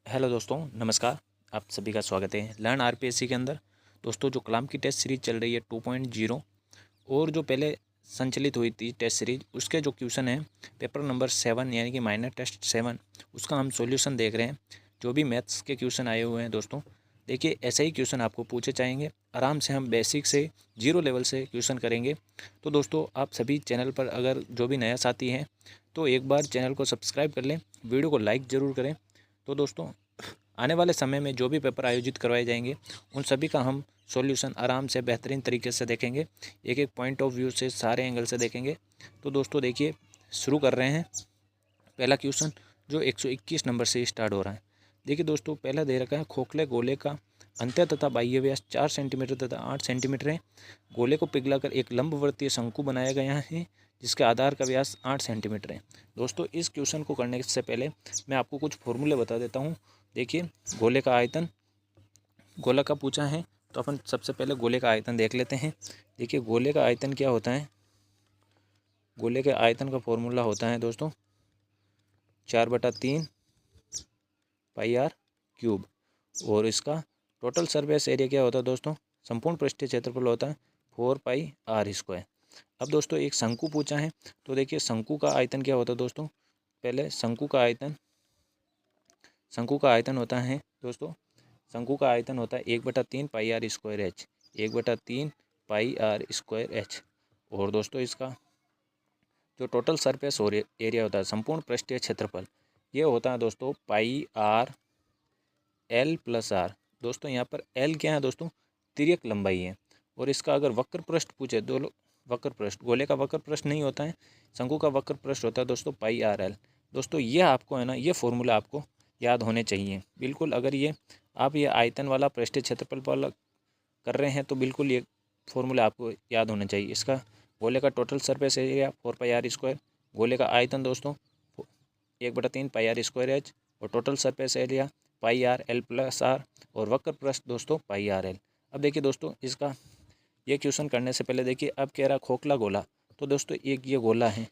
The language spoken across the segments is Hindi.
हेलो दोस्तों, नमस्कार। आप सभी का स्वागत है लर्न आरपीएससी के अंदर। दोस्तों, जो कलाम की टेस्ट सीरीज चल रही है 2.0 और जो पहले संचालित हुई थी टेस्ट सीरीज, उसके जो क्वेश्चन है पेपर नंबर 7 यानी कि माइनर टेस्ट 7, उसका हम सॉल्यूशन देख रहे हैं। जो भी मैथ्स के क्वेश्चन आए हुए हैं दोस्तों, देखिए ऐसे ही क्वेश्चन आपको पूछे जाएंगे। आराम से हम बेसिक से जीरो लेवल से क्वेश्चन करेंगे। तो दोस्तों, आप सभी चैनल पर अगर जो भी नया साथी हैं तो एक बार चैनल को सब्सक्राइब कर लें, वीडियो को लाइक ज़रूर करें। तो दोस्तों, आने वाले समय में जो भी पेपर आयोजित करवाए जाएंगे उन सभी का हम सॉल्यूशन आराम से बेहतरीन तरीके से देखेंगे, एक एक पॉइंट ऑफ व्यू से सारे एंगल से देखेंगे। तो दोस्तों देखिए, शुरू कर रहे हैं। पहला क्वेश्चन जो 121 नंबर से स्टार्ट हो रहा है। देखिए दोस्तों, पहला दे रखा है खोखले गोले का अंत्य तथा बाह्य व्यास 4 सेंटीमीटर तथा 8 सेंटीमीटर है। गोले को पिघलाकर एक लंबवर्तीय शंकु बनाया गया है जिसके आधार का व्यास 8 सेंटीमीटर है। दोस्तों, इस क्वेश्चन को करने से पहले मैं आपको कुछ फॉर्मूले बता देता हूँ। देखिए, गोले का आयतन गोला का पूछा है तो अपन सबसे पहले गोले का आयतन देख लेते हैं। देखिए, गोले का आयतन क्या होता है। गोले के आयतन का फॉर्मूला होता है दोस्तों 4/3 पाई आर क्यूब। और इसका टोटल सरफेस एरिया क्या होता है दोस्तों, संपूर्ण पृष्ठीय क्षेत्रफल होता है 4 पाई आर स्क्वायर। अब दोस्तों, एक शंकु पूछा है तो देखिए शंकु का आयतन क्या होता है दोस्तों। पहले शंकु का आयतन होता है दोस्तों, शंकु का आयतन होता है 1/3 pi r square h, 1/3 pi r square h. और दोस्तों, इसका जो टोटल सरफेस एरिया होता है संपूर्ण पृष्ठीय क्षेत्रफल, ये होता है दोस्तों pi r l plus are. दोस्तों, यहाँ पर एल क्या है दोस्तों, तिर्यक लंबाई है। और इसका अगर वक्र पृष्ठ पूछे, वक्र पृष्ठ, गोले का वक्र पृष्ठ नहीं होता है, शंकु का वक्र पृष्ठ होता है दोस्तों पाई आर एल। दोस्तों, ये आपको है ना, ये फॉर्मूला आपको याद होने चाहिए बिल्कुल। अगर ये आयतन वाला पृष्ठीय क्षेत्रफल वाला कर रहे हैं तो बिल्कुल ये फॉर्मूला आपको याद होना चाहिए। इसका गोले का total surface area 4 pi r square, गोले का आयतन दोस्तों 1/3 पाई आर स्क्वायर एच, और total surface area pi r l plus r, और वक्र पृष्ठ दोस्तों पाई आर एल। अब देखिए दोस्तों, इसका ये क्वेश्चन करने से पहले देखिए, अब कह रहा खोखला गोला। तो दोस्तों, एक ये गोला है,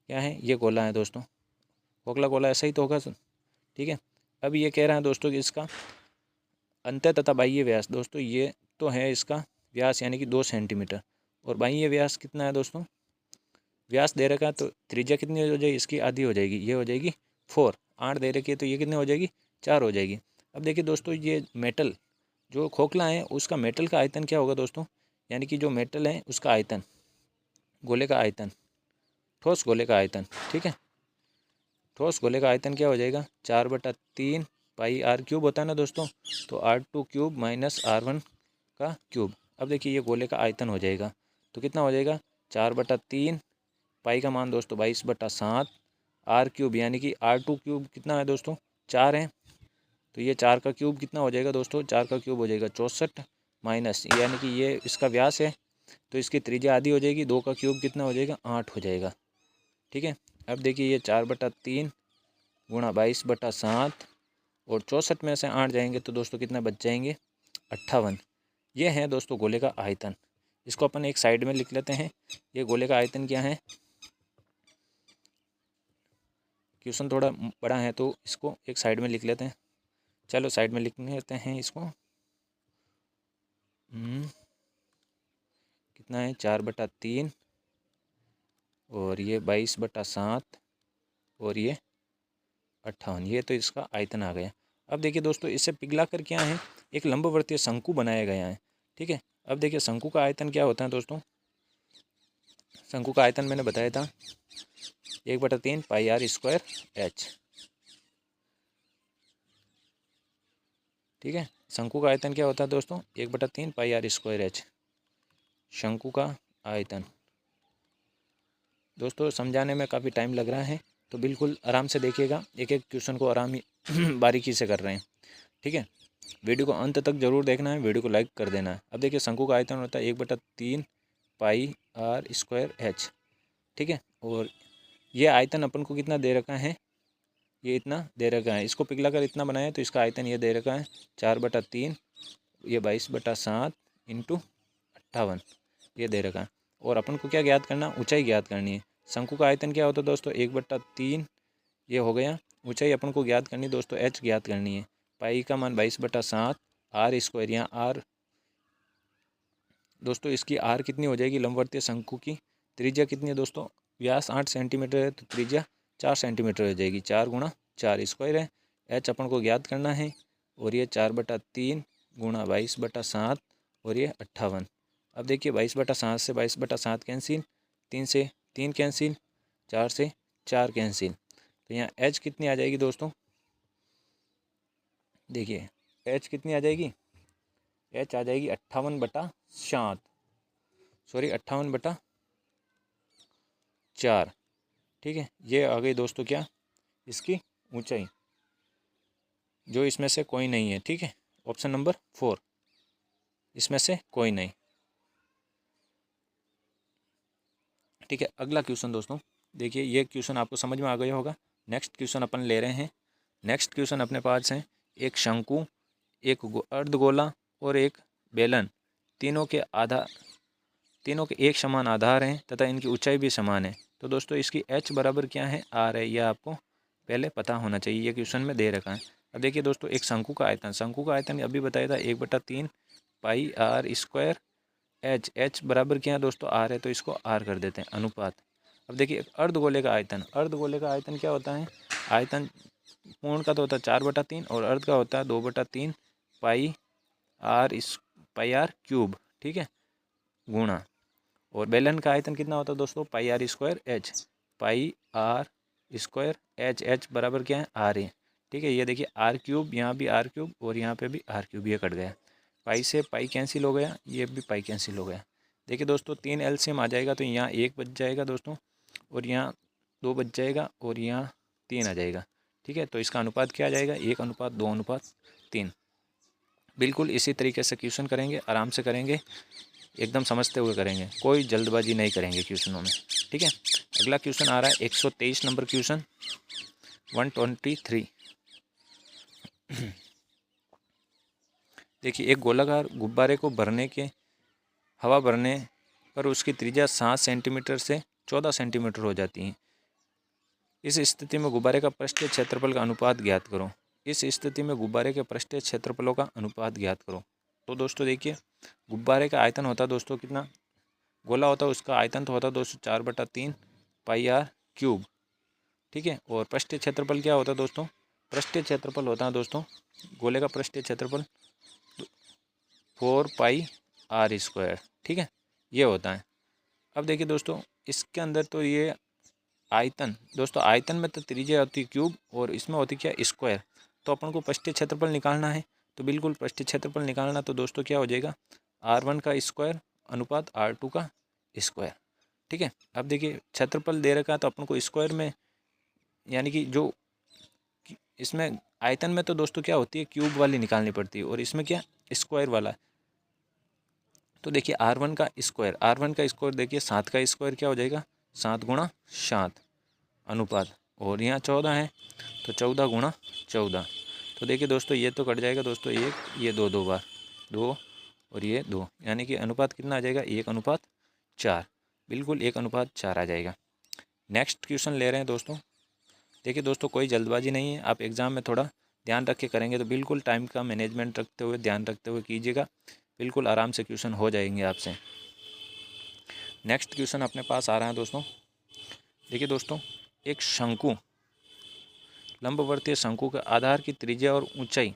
क्या है, ये गोला है दोस्तों। खोखला गोला ऐसा ही तो होगा, ठीक है। अब ये कह रहा है दोस्तों कि इसका अंत्य तथा बाह्य व्यास, दोस्तों ये तो है इसका व्यास यानी कि 2 सेंटीमीटर, और बाह्य व्यास कितना है दोस्तों, व्यास दे रखा है तो त्रिज्या कितनी हो जाएगी, इसकी आधी हो जाएगी, ये हो जाएगी 4। 8 दे रखी है तो ये कितनी हो जाएगी, 4 हो जाएगी। अब देखिए दोस्तों, ये मेटल जो खोखला है उसका मेटल का आयतन क्या होगा दोस्तों, यानी कि जो मेटल है उसका आयतन, गोले का आयतन, ठोस गोले का आयतन, ठीक है। ठोस गोले का आयतन क्या हो जाएगा, 4/3 पाई आर क्यूब होता है ना दोस्तों, तो R2 क्यूब माइनस R1 का क्यूब। अब देखिए, ये गोले का आयतन हो जाएगा तो कितना हो जाएगा, 4/3 पाई का मान दोस्तों 22/7 आर क्यूब, यानी कि R2 क्यूब कितना है दोस्तों, 4 है। तो ये 4 का क्यूब कितना हो जाएगा दोस्तों, 4 का क्यूब हो जाएगा 64, माइनस यानी कि ये इसका व्यास है तो इसकी त्रिज्या आधी हो जाएगी, 2 का क्यूब कितना हो जाएगा, 8 हो जाएगा, ठीक है। अब देखिए, ये 4/3 गुणा 22/7, और 64 में से 8 जाएंगे तो दोस्तों कितना बच जाएंगे, 58। ये है दोस्तों गोले का आयतन। इसको अपन एक साइड में लिख लेते हैं। ये गोले का आयतन क्या है, क्वेश्चन थोड़ा बड़ा है तो इसको एक साइड में लिख लेते हैं। चलो साइड में लिख लेते हैं इसको। कितना है, 4/3, और ये 22/7, और ये 58। ये तो इसका आयतन आ गया। अब देखिए दोस्तों, इससे पिघला कर क्या है, एक लंबवर्तीय शंकु बनाया गया है, ठीक है। अब देखिए, शंकु का आयतन क्या होता है दोस्तों, शंकु का आयतन मैंने बताया था 1/3 पाई आर स्क्वायर एच, ठीक है। शंकु का आयतन क्या होता है दोस्तों, 1/3 पाई आर स्क्वायर एच, शंकु का आयतन। दोस्तों, समझाने में काफ़ी टाइम लग रहा है तो बिल्कुल आराम से देखिएगा, एक एक क्वेश्चन को आराम बारीकी से कर रहे हैं, ठीक है। वीडियो को अंत तक जरूर देखना है, वीडियो को लाइक कर देना है। अब देखिए, शंकु का आयतन होता है 1/3 पाई आर स्क्वायर एच, ठीक है। और ये आयतन अपन को कितना दे रखा है, ये इतना दे रखा है। इसको पिघला कर इतना बनाया तो इसका आयतन ये दे रखा है 4/3, ये 22/7 इंटू 58, ये दे रखा है। और अपन को क्या ज्ञात करना, ऊंचाई ज्ञात करनी है। शंकु का आयतन क्या होता है दोस्तों, 1/3, ये हो गया ऊंचाई अपन को ज्ञात करनी दोस्तों, एच ज्ञात करनी है। पाई का मान 22/7 आर स्क्वायर, यहाँ आर दोस्तों इसकी आर कितनी हो जाएगी, लंबवर्तीय शंकु की त्रिज्या कितनी है दोस्तों, व्यास 8 सेंटीमीटर है तो त्रिज्या 4 सेंटीमीटर हो जाएगी। 4 गुणा 4 स्क्वायर है। एच अपन को ज्ञात करना है और ये 4/3 गुणा 22/7 और ये 58। अब देखिए 22/7 से 22/7 कैंसिल, 3 से 3 कैंसिल, 4 से 4 कैंसिल, तो यहाँ एच कितनी आ जाएगी दोस्तों, देखिए एच कितनी आ जाएगी, एच आ जाएगी 58/7, सॉरी 58/4। ठीक है, ये आ गई दोस्तों क्या, इसकी ऊंचाई, जो इसमें से कोई नहीं है। ठीक है, ऑप्शन नंबर 4, इसमें से कोई नहीं। ठीक है, अगला क्वेश्चन दोस्तों देखिए, ये क्वेश्चन आपको समझ में आ गया होगा। नेक्स्ट क्वेश्चन अपन ले रहे हैं। नेक्स्ट क्वेश्चन अपने पास है, एक शंकु, एक अर्धगोला और एक बेलन, तीनों के एक समान आधार हैं तथा इनकी ऊंचाई भी समान है। तो दोस्तों इसकी एच बराबर क्या है, आर है, यह आपको पहले पता होना चाहिए, ये क्वेश्चन में दे रखा है। अब देखिए दोस्तों, एक शंकु का आयतन अभी बताया था 1/3 pi r square h. H बराबर क्या है दोस्तों, आर है, तो इसको आर कर देते हैं, अनुपात। अब देखिए अर्धगोले का आयतन क्या होता है, आयतन पूर्ण का तो होता है 4/3 और अर्ध का होता है 2/3 पाई आर क्यूब। ठीक है, गुणा, और बेलन का आयतन कितना होता है दोस्तों, pi r square h, pi r square h. H बराबर क्या है, आर है। ठीक है, ये देखिए आर क्यूब, यहाँ भी आर क्यूब और यहाँ पे भी आर क्यूब, ये कट गया। पाई से पाई कैंसिल हो गया, ये भी पाई कैंसिल हो गया। देखिए दोस्तों 3 एलसीएम आ जाएगा तो यहाँ 1 बच जाएगा दोस्तों, और यहाँ 2 बच जाएगा और यहाँ 3 आ जाएगा। ठीक है, तो इसका अनुपात क्या आ जाएगा, 1:2:3। बिल्कुल इसी तरीके से क्वेश्चन करेंगे, आराम से करेंगे, एकदम समझते हुए करेंगे, कोई जल्दबाजी नहीं करेंगे क्वेश्चनों में। ठीक है, अगला क्वेश्चन आ रहा है 123 नंबर क्वेश्चन, 123। देखिए, एक गोलाकार गुब्बारे को हवा भरने पर उसकी त्रिज्या 7 सेंटीमीटर से 14 सेंटीमीटर हो जाती है। इस स्थिति में गुब्बारे का पृष्ठीय क्षेत्रफल का अनुपात ज्ञात करो। इस स्थिति में गुब्बारे के पृष्ठीय क्षेत्रफलों का अनुपात ज्ञात करो। तो दोस्तों देखिए, गुब्बारे का आयतन होता है दोस्तों कितना, गोला होता है, उसका आयतन तो होता है दोस्तों 4/3 पाई आर क्यूब। ठीक है, और पृष्ठीय क्षेत्रफल क्या होता है दोस्तों, पृष्ठीय क्षेत्रफल होता है दोस्तों, गोले का पृष्ठीय क्षेत्रफल 4 पाई आर स्क्वायर। ठीक है, ये होता है। अब देखिए दोस्तों, इसके अंदर तो ये आयतन दोस्तों, आयतन में तो त्रिज्या होती है क्यूब और इसमें होती क्या, स्क्वायर। तो अपन को पृष्ठीय क्षेत्रफल निकालना है, तो बिल्कुल पृष्ठीय क्षेत्रफल निकालना, तो दोस्तों क्या हो जाएगा, R1 का स्क्वायर अनुपात R2 का स्क्वायर। ठीक है, अब देखिए क्षेत्रफल दे रखा है तो अपन को स्क्वायर में, यानी कि जो इसमें आयतन में तो दोस्तों क्या होती है, क्यूब वाली निकालनी पड़ती है, और इसमें क्या, स्क्वायर वाला। तो देखिए R1 का स्क्वायर देखिए 7 का स्क्वायर क्या हो जाएगा, 7 गुणा 7 अनुपात, और यहाँ 14 है तो 14 गुणा 14। तो देखिए दोस्तों ये तो कट जाएगा दोस्तों, एक ये 2 बार 2 और ये 2, यानी कि अनुपात कितना आ जाएगा, 1:4। बिल्कुल 1:4 आ जाएगा। नेक्स्ट क्वेश्चन ले रहे हैं दोस्तों। देखिए दोस्तों, कोई जल्दबाजी नहीं है, आप एग्ज़ाम में थोड़ा ध्यान रख के करेंगे तो बिल्कुल टाइम का मैनेजमेंट रखते हुए, ध्यान रखते हुए कीजिएगा, बिल्कुल आराम से क्वेश्चन हो जाएंगे आपसे। नेक्स्ट क्वेश्चन अपने पास आ रहा है दोस्तों। देखिए दोस्तों, एक शंकु, लंबवर्तीय शंकु के आधार की त्रिज्या और ऊंचाई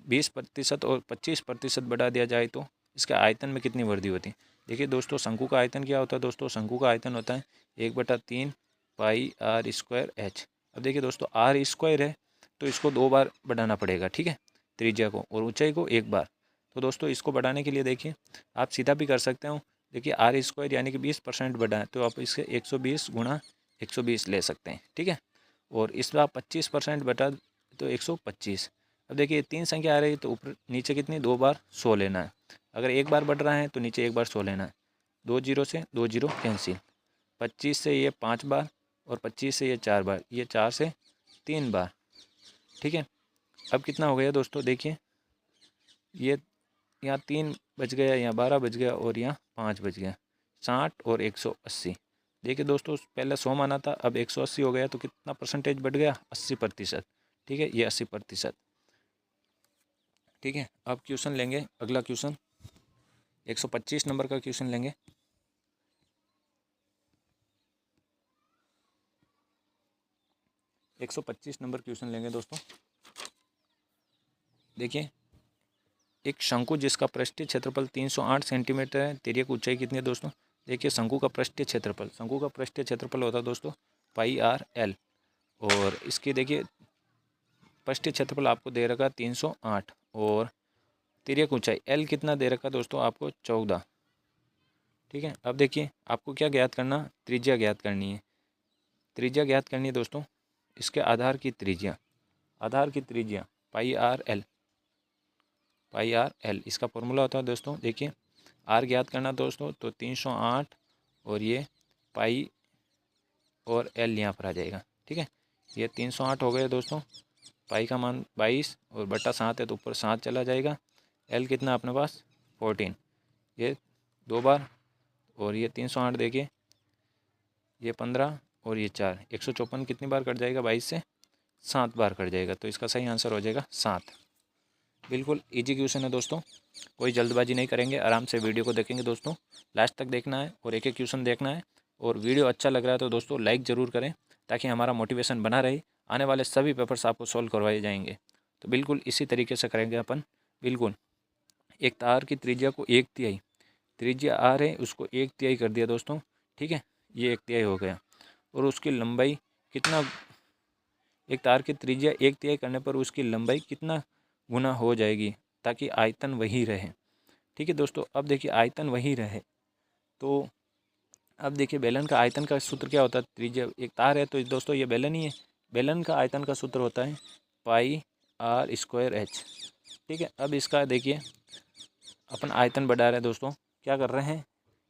20% और 25% बढ़ा दिया जाए तो इसके आयतन में कितनी वृद्धि होती है। देखिए दोस्तों, शंकु का आयतन क्या होता है दोस्तों, शंकु का आयतन होता है 1/3 पाई आर स्क्वायर एच। अब देखिए दोस्तों, आर स्क्वायर है तो इसको 2 बार बढ़ाना पड़ेगा, ठीक है, त्रिज्या को, और ऊंचाई को 1 बार। तो दोस्तों इसको बढ़ाने के लिए देखिए, आप सीधा भी कर सकते हो। देखिए आर स्क्वायर यानी कि 20% बढ़ा है तो आप इसके 120 गुणा 120 ले सकते हैं, ठीक है, और इसमें आप 25% बढ़ा तो 125। अब देखिए 3 संख्या आ रही है तो ऊपर नीचे कितनी, 2 बार 100 लेना है। अगर 1 बार बढ़ रहा है तो नीचे 1 बार 100 लेना है। 2 जीरो से 2 जीरो कैंसिल, 25 से ये 5 बार और 25 से ये 4 बार, ये 4 से 3 बार, ठीक है। अब कितना हो गया दोस्तों, देखिए ये यहाँ 3 बच गया, यहाँ 12 बच गया और यहाँ 5 बच गया, 60 और 180। देखिए दोस्तों, पहले 100 माना था, अब 180 हो गया, तो कितना परसेंटेज बढ़ गया? 80%। ठीक है, ये 80%। ठीक है, अब क्वेश्चन लेंगे, अगला क्वेश्चन 125 नंबर का क्वेश्चन लेंगे। एक 125 नंबर क्वेश्चन लेंगे दोस्तों। देखिए, एक शंकु जिसका पृष्ठीय क्षेत्रफल 308 सेंटीमीटर है, तिर्यक ऊंचाई कितनी है दोस्तों? देखिए, शंकु का पृष्ठीय क्षेत्रफल होता है दोस्तों पाई आर एल। और इसकी देखिए पृष्ठीय क्षेत्रफल आपको दे रखा 308 और तिर्यक ऊंचाई एल कितना दे रखा दोस्तों आपको? 14। ठीक है, अब देखिए आपको क्या ज्ञात करना? त्रिज्या ज्ञात करनी है। त्रिज्या ज्ञात करनी है दोस्तों, इसके आधार की त्रिज्या पाई आर एल इसका फॉर्मूला होता है दोस्तों। देखिए, आर ज्ञात करना दोस्तों, तो 308 और ये पाई और एल यहाँ पर आ जाएगा। ठीक है, ये 308 हो गए दोस्तों, पाई का मान 22 और बटा 7 है तो ऊपर 7 चला जाएगा। एल कितना अपने पास? 14, ये 2 बार, और ये 308 देखिए, ये 15 और ये 4, 154 कितनी बार कट जाएगा? 22 से 7 बार कट जाएगा, तो इसका सही आंसर हो जाएगा 7। बिल्कुल इजी क्वेश्चन है दोस्तों, कोई जल्दबाजी नहीं करेंगे, आराम से वीडियो को देखेंगे दोस्तों, लास्ट तक देखना है और एक एक क्वेश्चन देखना है। और वीडियो अच्छा लग रहा है तो दोस्तों लाइक ज़रूर करें, ताकि हमारा मोटिवेशन बना रहे। आने वाले सभी पेपर्स आपको सॉल्व करवाए जाएंगे। तो बिल्कुल इसी तरीके से करेंगे अपन। बिल्कुल, एक तार की त्रिज्या को 1/3, त्रिज्या आर है, उसको 1/3 कर दिया दोस्तों। ठीक है, ये 1/3 हो गया। और उसकी लंबाई कितना? एक तार की त्रिज्या 1/3 करने पर उसकी लंबाई कितना गुना हो जाएगी, ताकि आयतन वही रहे। ठीक है दोस्तों, अब देखिए आयतन वही रहे, तो अब देखिए बेलन का आयतन का सूत्र क्या होता है? त्रिज्या एक तार है तो दोस्तों ये बेलन ही है। बेलन का आयतन का सूत्र होता है पाई आर स्क्वायर एच। ठीक है, अब इसका देखिए अपन आयतन बढ़ा रहे हैं दोस्तों, क्या कर रहे हैं?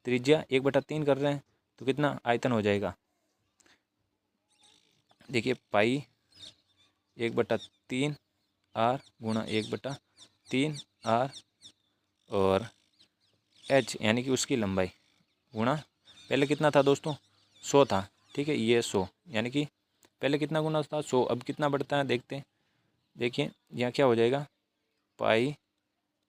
त्रिज्या 1/3 कर रहे हैं, तो कितना आयतन हो जाएगा? देखिए पाई 1/3 आर गुणा 1/3 आर और एच यानी कि उसकी लंबाई गुणा, पहले कितना था दोस्तों? 100 था। ठीक है, ये 100 यानी कि पहले कितना गुना था? 100। अब कितना बढ़ता है देखते हैं। देखिए यहाँ क्या हो जाएगा? पाई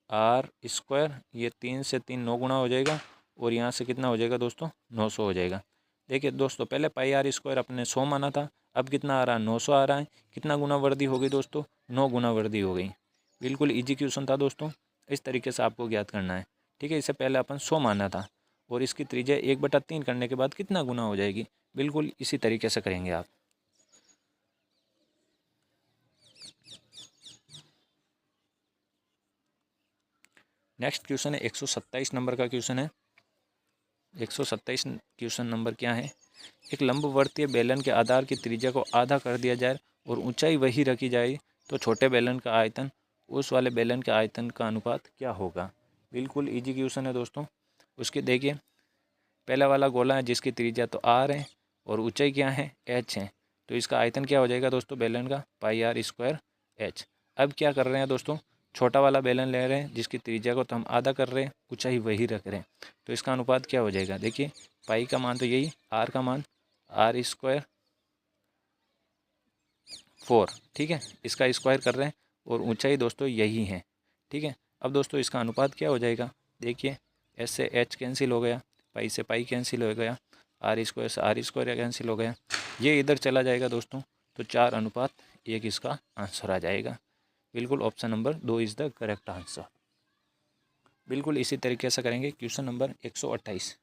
आर स्क्वायर, ये 3 से 3 9 गुना हो जाएगा, और यहाँ से कितना हो जाएगा दोस्तों? 900 हो जाएगा। देखिए दोस्तों, पहले पाई आर स्क्वायर अपने 100 माना था, अब कितना आ रहा है? 900 आ रहा है। कितना गुना वृद्धि हो गई दोस्तों? 9 गुना वृद्धि हो गई। बिल्कुल इजी क्वेश्चन था दोस्तों, इस तरीके से आपको ज्ञात करना है। ठीक है, इससे पहले अपन 100 माना था, और इसकी त्रिज्या 1/3 करने के बाद कितना गुना हो जाएगी? बिल्कुल इसी तरीके से करेंगे आप। नेक्स्ट क्वेश्चन है 127 नंबर का क्वेश्चन है। 127 क्वेश्चन नंबर क्या है? एक लंबवर्तीय बेलन के आधार की त्रिज्या को आधा कर दिया जाए और ऊंचाई वही रखी जाए, तो छोटे बेलन का आयतन उस वाले बेलन के आयतन का अनुपात क्या होगा? बिल्कुल इजी क्वेश्चन है दोस्तों। उसके देखिए, पहला वाला गोला है जिसकी त्रिज्या तो आर है और ऊंचाई क्या है? एच है, तो इसका आयतन क्या हो जाएगा दोस्तों बेलन का? पाई आर स्क्वायर एच। अब क्या कर रहे हैं दोस्तों? छोटा वाला बेलन ले रहे हैं जिसकी त्रिज्या को तो हम आधा कर रहे हैं, ऊंचाई वही रख रहे हैं, तो इसका अनुपात क्या हो जाएगा? देखिए, पाई का मान तो यही, आर का मान आर स्क्वायर 4। ठीक है, इसका स्क्वायर कर रहे हैं, और ऊंचाई दोस्तों यही है। ठीक है, अब दोस्तों इसका अनुपात क्या हो जाएगा? देखिए, एस से एच कैंसिल हो गया, पाई से पाई कैंसिल हो गया, आर स्क्वायर से आर स्क्वायर कैंसिल हो गया, ये इधर चला जाएगा दोस्तों, तो 4:1 इसका आंसर आ जाएगा। बिल्कुल option number 2 is the correct answer. बिल्कुल इसी तरीके से करेंगे क्वेश्चन नंबर 128।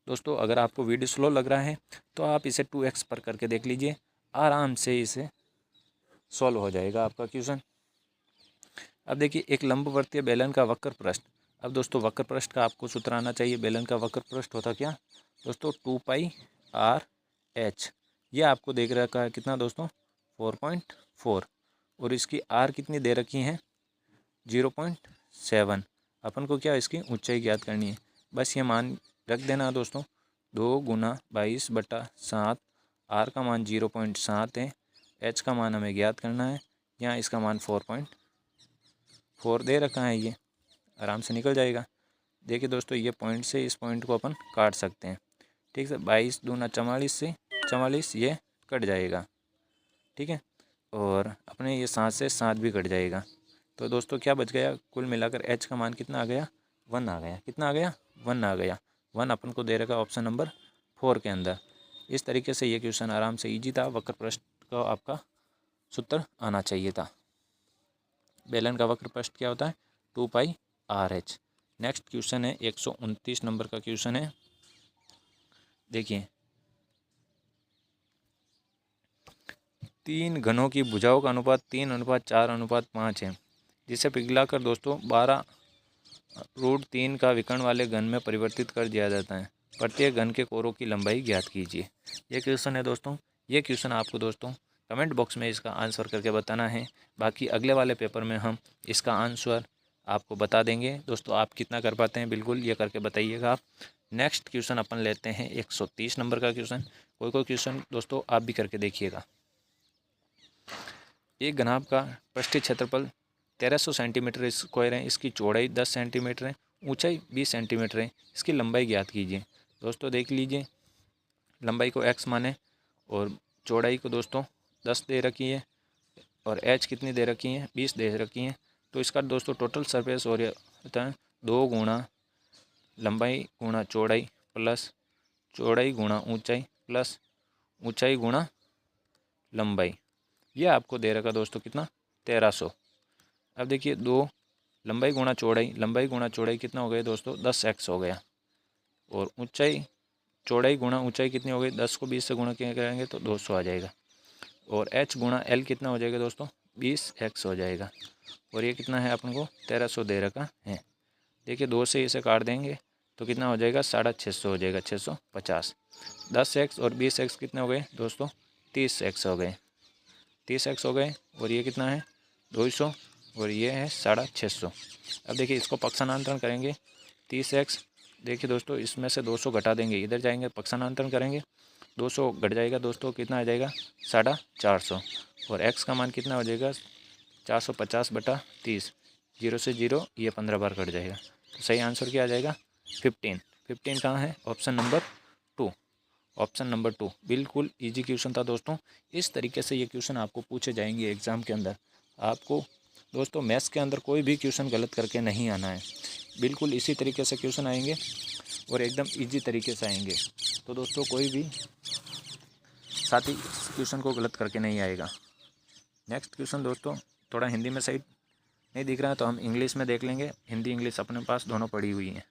दोस्तों अगर आपको वीडियो स्लो लग रहा है तो आप इसे 2x पर करके देख लीजिए, आराम से इसे सॉल्व हो जाएगा आपका क्वेश्चन। अब देखिए, एक लंबवर्तीय बेलन का वक्र पृष्ठ। अब दोस्तों वक्र पृष्ठ का आपको सूत्र आना चाहिए। बेलन का वक्र पृष्ठ होता क्या दोस्तों? 2 पाई आर एच। ये आपको देख रखा है कितना दोस्तों? 4.4, और इसकी आर कितनी दे रखी है? 0.7। अपन को क्या इसकी ऊंचाई ज्ञात करनी है, बस ये मान रख देना दोस्तों, 2 गुना 22/7। आर का मान 0.7 है, एच का मान हमें ज्ञात करना है, यहाँ इसका मान 4.4 दे रखा है, ये आराम से निकल जाएगा। देखिए दोस्तों, ये पॉइंट से इस पॉइंट को अपन काट सकते हैं। ठीक है। 22 दूना 44 से 44 ये कट जाएगा, ठीक है। और अपने ये 7 से 7 भी कट जाएगा। तो दोस्तों क्या बच गया, कुल मिलाकर एच का मान कितना आ गया, 1 आ गया। कितना आ गया, 1 आ गया। 1 अपन को दे रखा ऑप्शन नंबर 4 के अंदर। इस तरीके से ये क्वेश्चन आराम से ईजी था। वक्र पृष्ठ का आपका सूत्र आना चाहिए था। बेलन का वक्र पृष्ठ क्या होता है, 2πr/h। नेक्स्ट क्वेश्चन है 129 नंबर का क्वेश्चन है। देखिए, 3 घनों की भुजाओं का अनुपात 3:4:5 है, जिसे पिघलाकर दोस्तों 12√3 का विकर्ण वाले घन में परिवर्तित कर दिया जाता है। प्रत्येक घन के कोरों की लंबाई ज्ञात कीजिए। ये क्वेश्चन है दोस्तों। ये क्वेश्चन आपको दोस्तों कमेंट बॉक्स में इसका आंसर करके बताना है। बाकी अगले वाले पेपर में हम इसका आंसर आपको बता देंगे। दोस्तों आप कितना कर पाते हैं बिल्कुल ये करके बताइएगा आप। नेक्स्ट क्वेश्चन अपन लेते हैं 130 नंबर का क्वेश्चन। कोई क्वेश्चन दोस्तों आप भी करके देखिएगा। एक घनाभ का पृष्ठीय क्षेत्रफल 1300 सेंटीमीटर स्क्वायर है। इसकी चौड़ाई 10 सेंटीमीटर है, ऊंचाई 20 सेंटीमीटर है। इसकी लंबाई ज्ञात कीजिए। दोस्तों देख लीजिए, लंबाई को x माने और चौड़ाई को दोस्तों 10 दे रखी है और h कितनी दे रखी है, 20 दे रखी है। तो इसका दोस्तों टोटल सरफेस और होता है 2 गुणा लंबाई गुणा चौड़ाई प्लस चौड़ाई गुणा ऊंचाई प्लस ऊंचाई गुणा लंबाई। ये आपको दे रखा दोस्तों कितना, 1300। अब देखिए 2 लंबाई गुणा चौड़ाई कितना हो गया दोस्तों, 10x हो गया। और ऊंचाई चौड़ाई गुणा ऊंचाई कितनी हो गई, 10 को 20 से गुणा क्या करेंगे तो 200 आ जाएगा। और h गुणा l कितना हो जाएगा दोस्तों, 20x हो जाएगा। और ये कितना है अपन को 1300 दे रखा है। देखिए 2 से इसे काट देंगे तो कितना हो जाएगा, 650 हो जाएगा, 650। 10x और 20x कितने हो गए दोस्तों, 30x हो गए, 30x हो गए। और ये कितना है 200 और ये है 650। अब देखिए इसको पक्षांतरण करेंगे, 30x देखिए दोस्तों इसमें से 200 घटा देंगे, इधर जाएंगे पक्षांतरण करेंगे, 200 घट जाएगा दोस्तों, कितना आ जाएगा 450। और x का मान कितना हो जाएगा 450/30, 0 से 0 ये 15 बार कट जाएगा। तो सही आंसर क्या आ जाएगा 15। 15 कहाँ है, ऑप्शन नंबर 2। ऑप्शन नंबर 2 बिल्कुल इजी क्वेश्चन था दोस्तों। इस तरीके से ये क्वेश्चन आपको पूछे जाएंगे एग्ज़ाम के अंदर। आपको दोस्तों मैथ्स के अंदर कोई भी क्वेश्चन गलत करके नहीं आना है। बिल्कुल इसी तरीके से क्वेश्चन आएंगे और एकदम इजी तरीके से आएंगे। तो दोस्तों कोई भी साथी इस क्वेश्चन को गलत करके नहीं आएगा। नेक्स्ट क्वेश्चन दोस्तों थोड़ा हिंदी में सही नहीं दिख रहा है तो हम इंग्लिश में देख लेंगे। हिंदी इंग्लिश अपने पास दोनों पड़ी हुई हैं।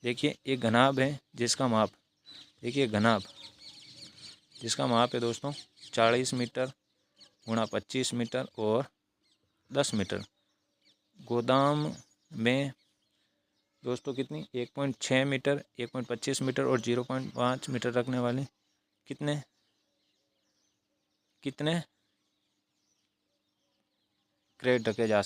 देखिए एक घनाभ है जिसका माप, देखिए घनाभ जिसका माप है दोस्तों 40 मीटर गुणा 25 मीटर और 10 मीटर। गोदाम में दोस्तों कितनी 1.6 मीटर 1.25 मीटर और 0.5 मीटर रखने वाली कितने क्रेट रखे जा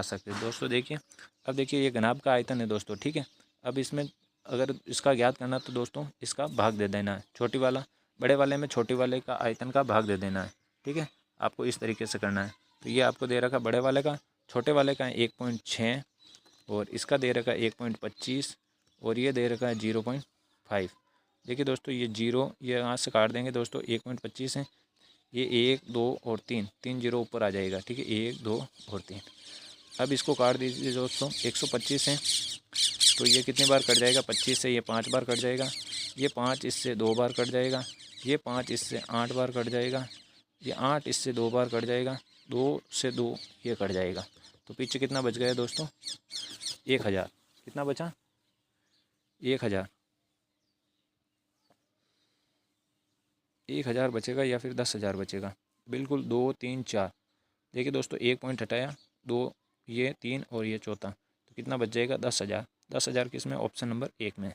सकते दोस्तों। देखिए अब देखिए ये घनाभ का आयतन है दोस्तों, ठीक है। अब इसमें अगर इसका ज्ञात करना तो दोस्तों इसका भाग दे देना है, छोटी वाला बड़े वाले में छोटी वाले का आयतन का भाग दे देना है, ठीक है। आपको इस तरीके से करना है। तो ये आपको दे रखा बड़े वाले का, छोटे वाले का 1.6 और इसका दे रखा 1.25 और ये दे रखा है 0.5। देखिए दोस्तों ये 0 ये यहाँ से काट देंगे दोस्तों, 1.25 है, ये 1 2 और 3 3 0 ऊपर आ जाएगा, ठीक है, 1 2 और 3। अब इसको काट दीजिए दोस्तों, 125 है तो ये कितनी बार कट जाएगा, 25 से ये 5 बार कट जाएगा, ये 5 इससे 2 बार कट जाएगा, ये 5 इससे 8 बार कट जाएगा, ये 8 इससे 2 बार कट जाएगा, 2 से 2 ये कट जाएगा। तो पीछे कितना बच गया दोस्तों, 1000। कितना बचा, 1000 बचेगा या फिर 10,000 बचेगा, बिल्कुल 2 3 4। देखिए दोस्तों 1 पॉइंट हटाया, 2 ये 3 और ये चौथा, तो कितना बच जाएगा 10,000। 10,000 किस में, ऑप्शन नंबर 1 में,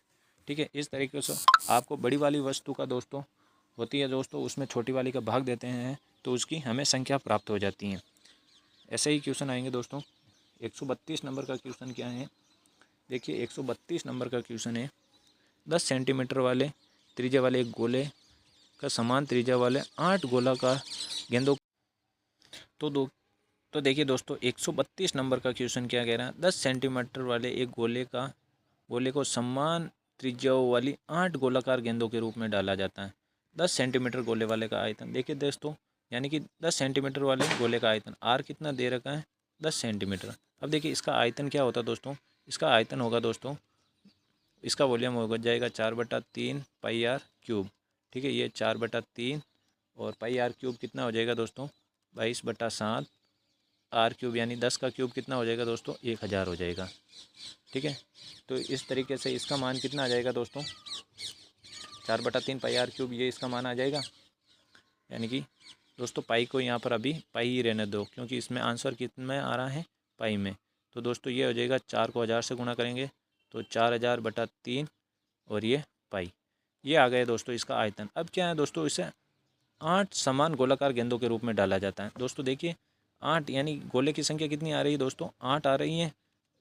ठीक है। इस तरीके से आपको बड़ी वाली वस्तु का दोस्तों होती है दोस्तों, उसमें छोटी वाली का भाग देते हैं तो उसकी हमें संख्या प्राप्त हो जाती है। ऐसे ही क्वेश्चन आएंगे दोस्तों। 132 नंबर का क्वेश्चन क्या है, देखिए 132 नंबर का क्वेश्चन है 10 सेंटीमीटर वाले त्रिज्या वाले एक गोले का समान त्रिज्या वाले 8 गोलाकार गेंदों तो देखिए दोस्तों 132 नंबर का क्वेश्चन क्या कह रहा है, 10 सेंटीमीटर वाले एक गोले को समान त्रिज्याओं वाली 8 गोलाकार गेंदों के रूप में डाला जाता है। 10 सेंटीमीटर गोले वाले का आयतन देखिए दोस्तों, यानी कि 10 सेंटीमीटर वाले गोले का आयतन आर कितना दे रखा है 10 सेंटीमीटर। अब देखिए इसका आयतन क्या होता है दोस्तों, इसका आयतन होगा दोस्तों, इसका वॉल्यूम हो जाएगा 4/3 पाई आर क्यूब। ठीक है, ये 4/3 और पाई आर क्यूब कितना हो जाएगा दोस्तों 22/7 आर क्यूब, यानी 10 का क्यूब कितना हो जाएगा दोस्तों 1000 हो जाएगा। ठीक है, तो इस तरीके से इसका मान कितना आ जाएगा दोस्तों 4/3 पाई आर क्यूब, ये इसका मान आ जाएगा। यानी कि दोस्तों पाई को यहाँ पर अभी पाई ही रहने दो, क्योंकि इसमें आंसर कितने में आ रहा है पाई में। तो दोस्तों ये हो जाएगा 4 को 1000 से गुणा करेंगे तो 4000/3 और ये पाई, ये आ गया दोस्तों इसका आयतन। अब क्या है दोस्तों, इसे 8 समान गोलाकार गेंदों के रूप में डाला जाता है। दोस्तों देखिए 8 यानी गोले की संख्या कितनी आ रही है दोस्तों 8 आ रही है,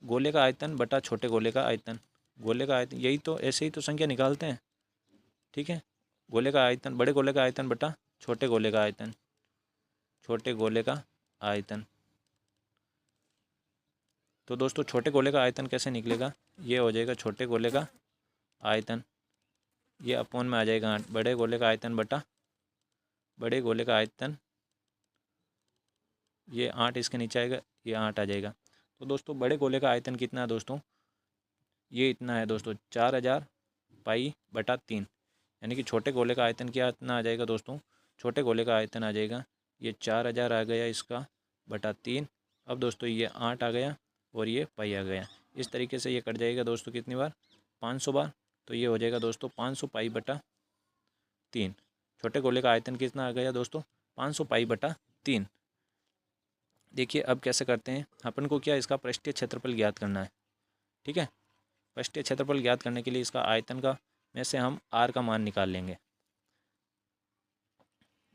गोले का आयतन बटा छोटे गोले का आयतन, गोले का आयतन यही तो, ऐसे ही तो संख्या निकालते हैं। ठीक है, गोले का आयतन, बड़े गोले का आयतन बटा छोटे गोले का आयतन, छोटे गोले का आयतन। तो दोस्तों छोटे गोले का आयतन कैसे निकलेगा, ये हो जाएगा छोटे गोले का आयतन, ये अपॉन में आ जाएगा 8, बड़े गोले का आयतन बटा बड़े गोले का आयतन, ये 8 इसके नीचे आएगा, ये 8 आ जाएगा। तो दोस्तों बड़े गोले का आयतन कितना है दोस्तों, ये इतना है दोस्तों 4000/3, यानी कि छोटे गोले का आयतन क्या इतना आ जाएगा दोस्तों, छोटे गोले का आयतन आ जाएगा ये 4000 आ गया इसका बटा 3। अब दोस्तों ये 8 आ गया और ये पाई आ गया। इस तरीके से ये कट जाएगा दोस्तों कितनी बार 500 बार, तो ये हो जाएगा दोस्तों 500 पाई बटा 3। छोटे गोले का आयतन कितना आ गया दोस्तों 500 पाई बटा 3। देखिए अब कैसे करते हैं, अपन को क्या इसका पृष्ठीय क्षेत्रफल ज्ञात करना है। ठीक है, पृष्ठीय क्षेत्रफल ज्ञात करने के लिए इसका आयतन का में से हम आर का मान निकाल लेंगे।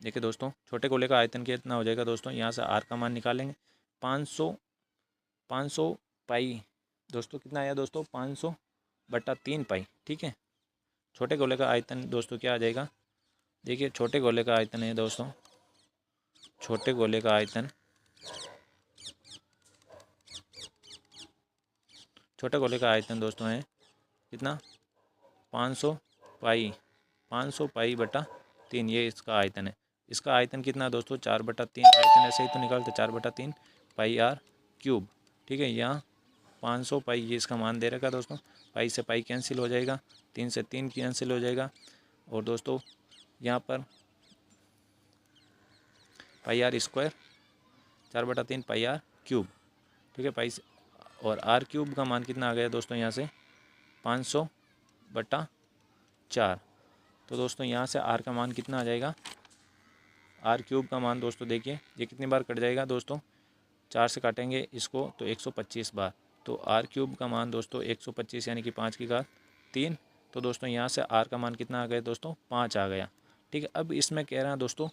देखिए दोस्तों छोटे गोले का आयतन कितना हो जाएगा दोस्तों, यहाँ से आर का मान निकालेंगे 500 पाई, दोस्तों कितना आया दोस्तों 500/3 पाई। ठीक है, छोटे गोले का आयतन दोस्तों क्या आ जाएगा, देखिए छोटे गोले का आयतन है दोस्तों, छोटे गोले का आयतन, छोटे गोले का आयतन दोस्तों है कितना 500 पाई, 500 पाई बटा 3, ये इसका आयतन है। इसका आयतन कितना दोस्तों 4/3, आयतन ऐसे ही तो निकालते 4/3 पाई आर क्यूब। ठीक है, यहाँ 500 पाई ये इसका मान दे रखा दोस्तों, पाई से पाई कैंसिल हो जाएगा, 3 से 3 कैंसिल हो जाएगा, और दोस्तों यहाँ पर pi r square 4/3 pi r cube. ठीक है, पाई से, और आर क्यूब का मान कितना आ गया दोस्तों यहाँ से 500/4। तो दोस्तों यहाँ से आर का मान कितना आ जाएगा, आर क्यूब का मान दोस्तों देखिए ये कितनी बार कट जाएगा दोस्तों, 4 से काटेंगे इसको तो 125 बार, तो आर क्यूब का मान दोस्तों 125 यानी कि 5 की घात 3। तो दोस्तों यहाँ से आर का मान कितना आ गया दोस्तों 5 आ गया। ठीक है, अब इसमें कह रहा है दोस्तों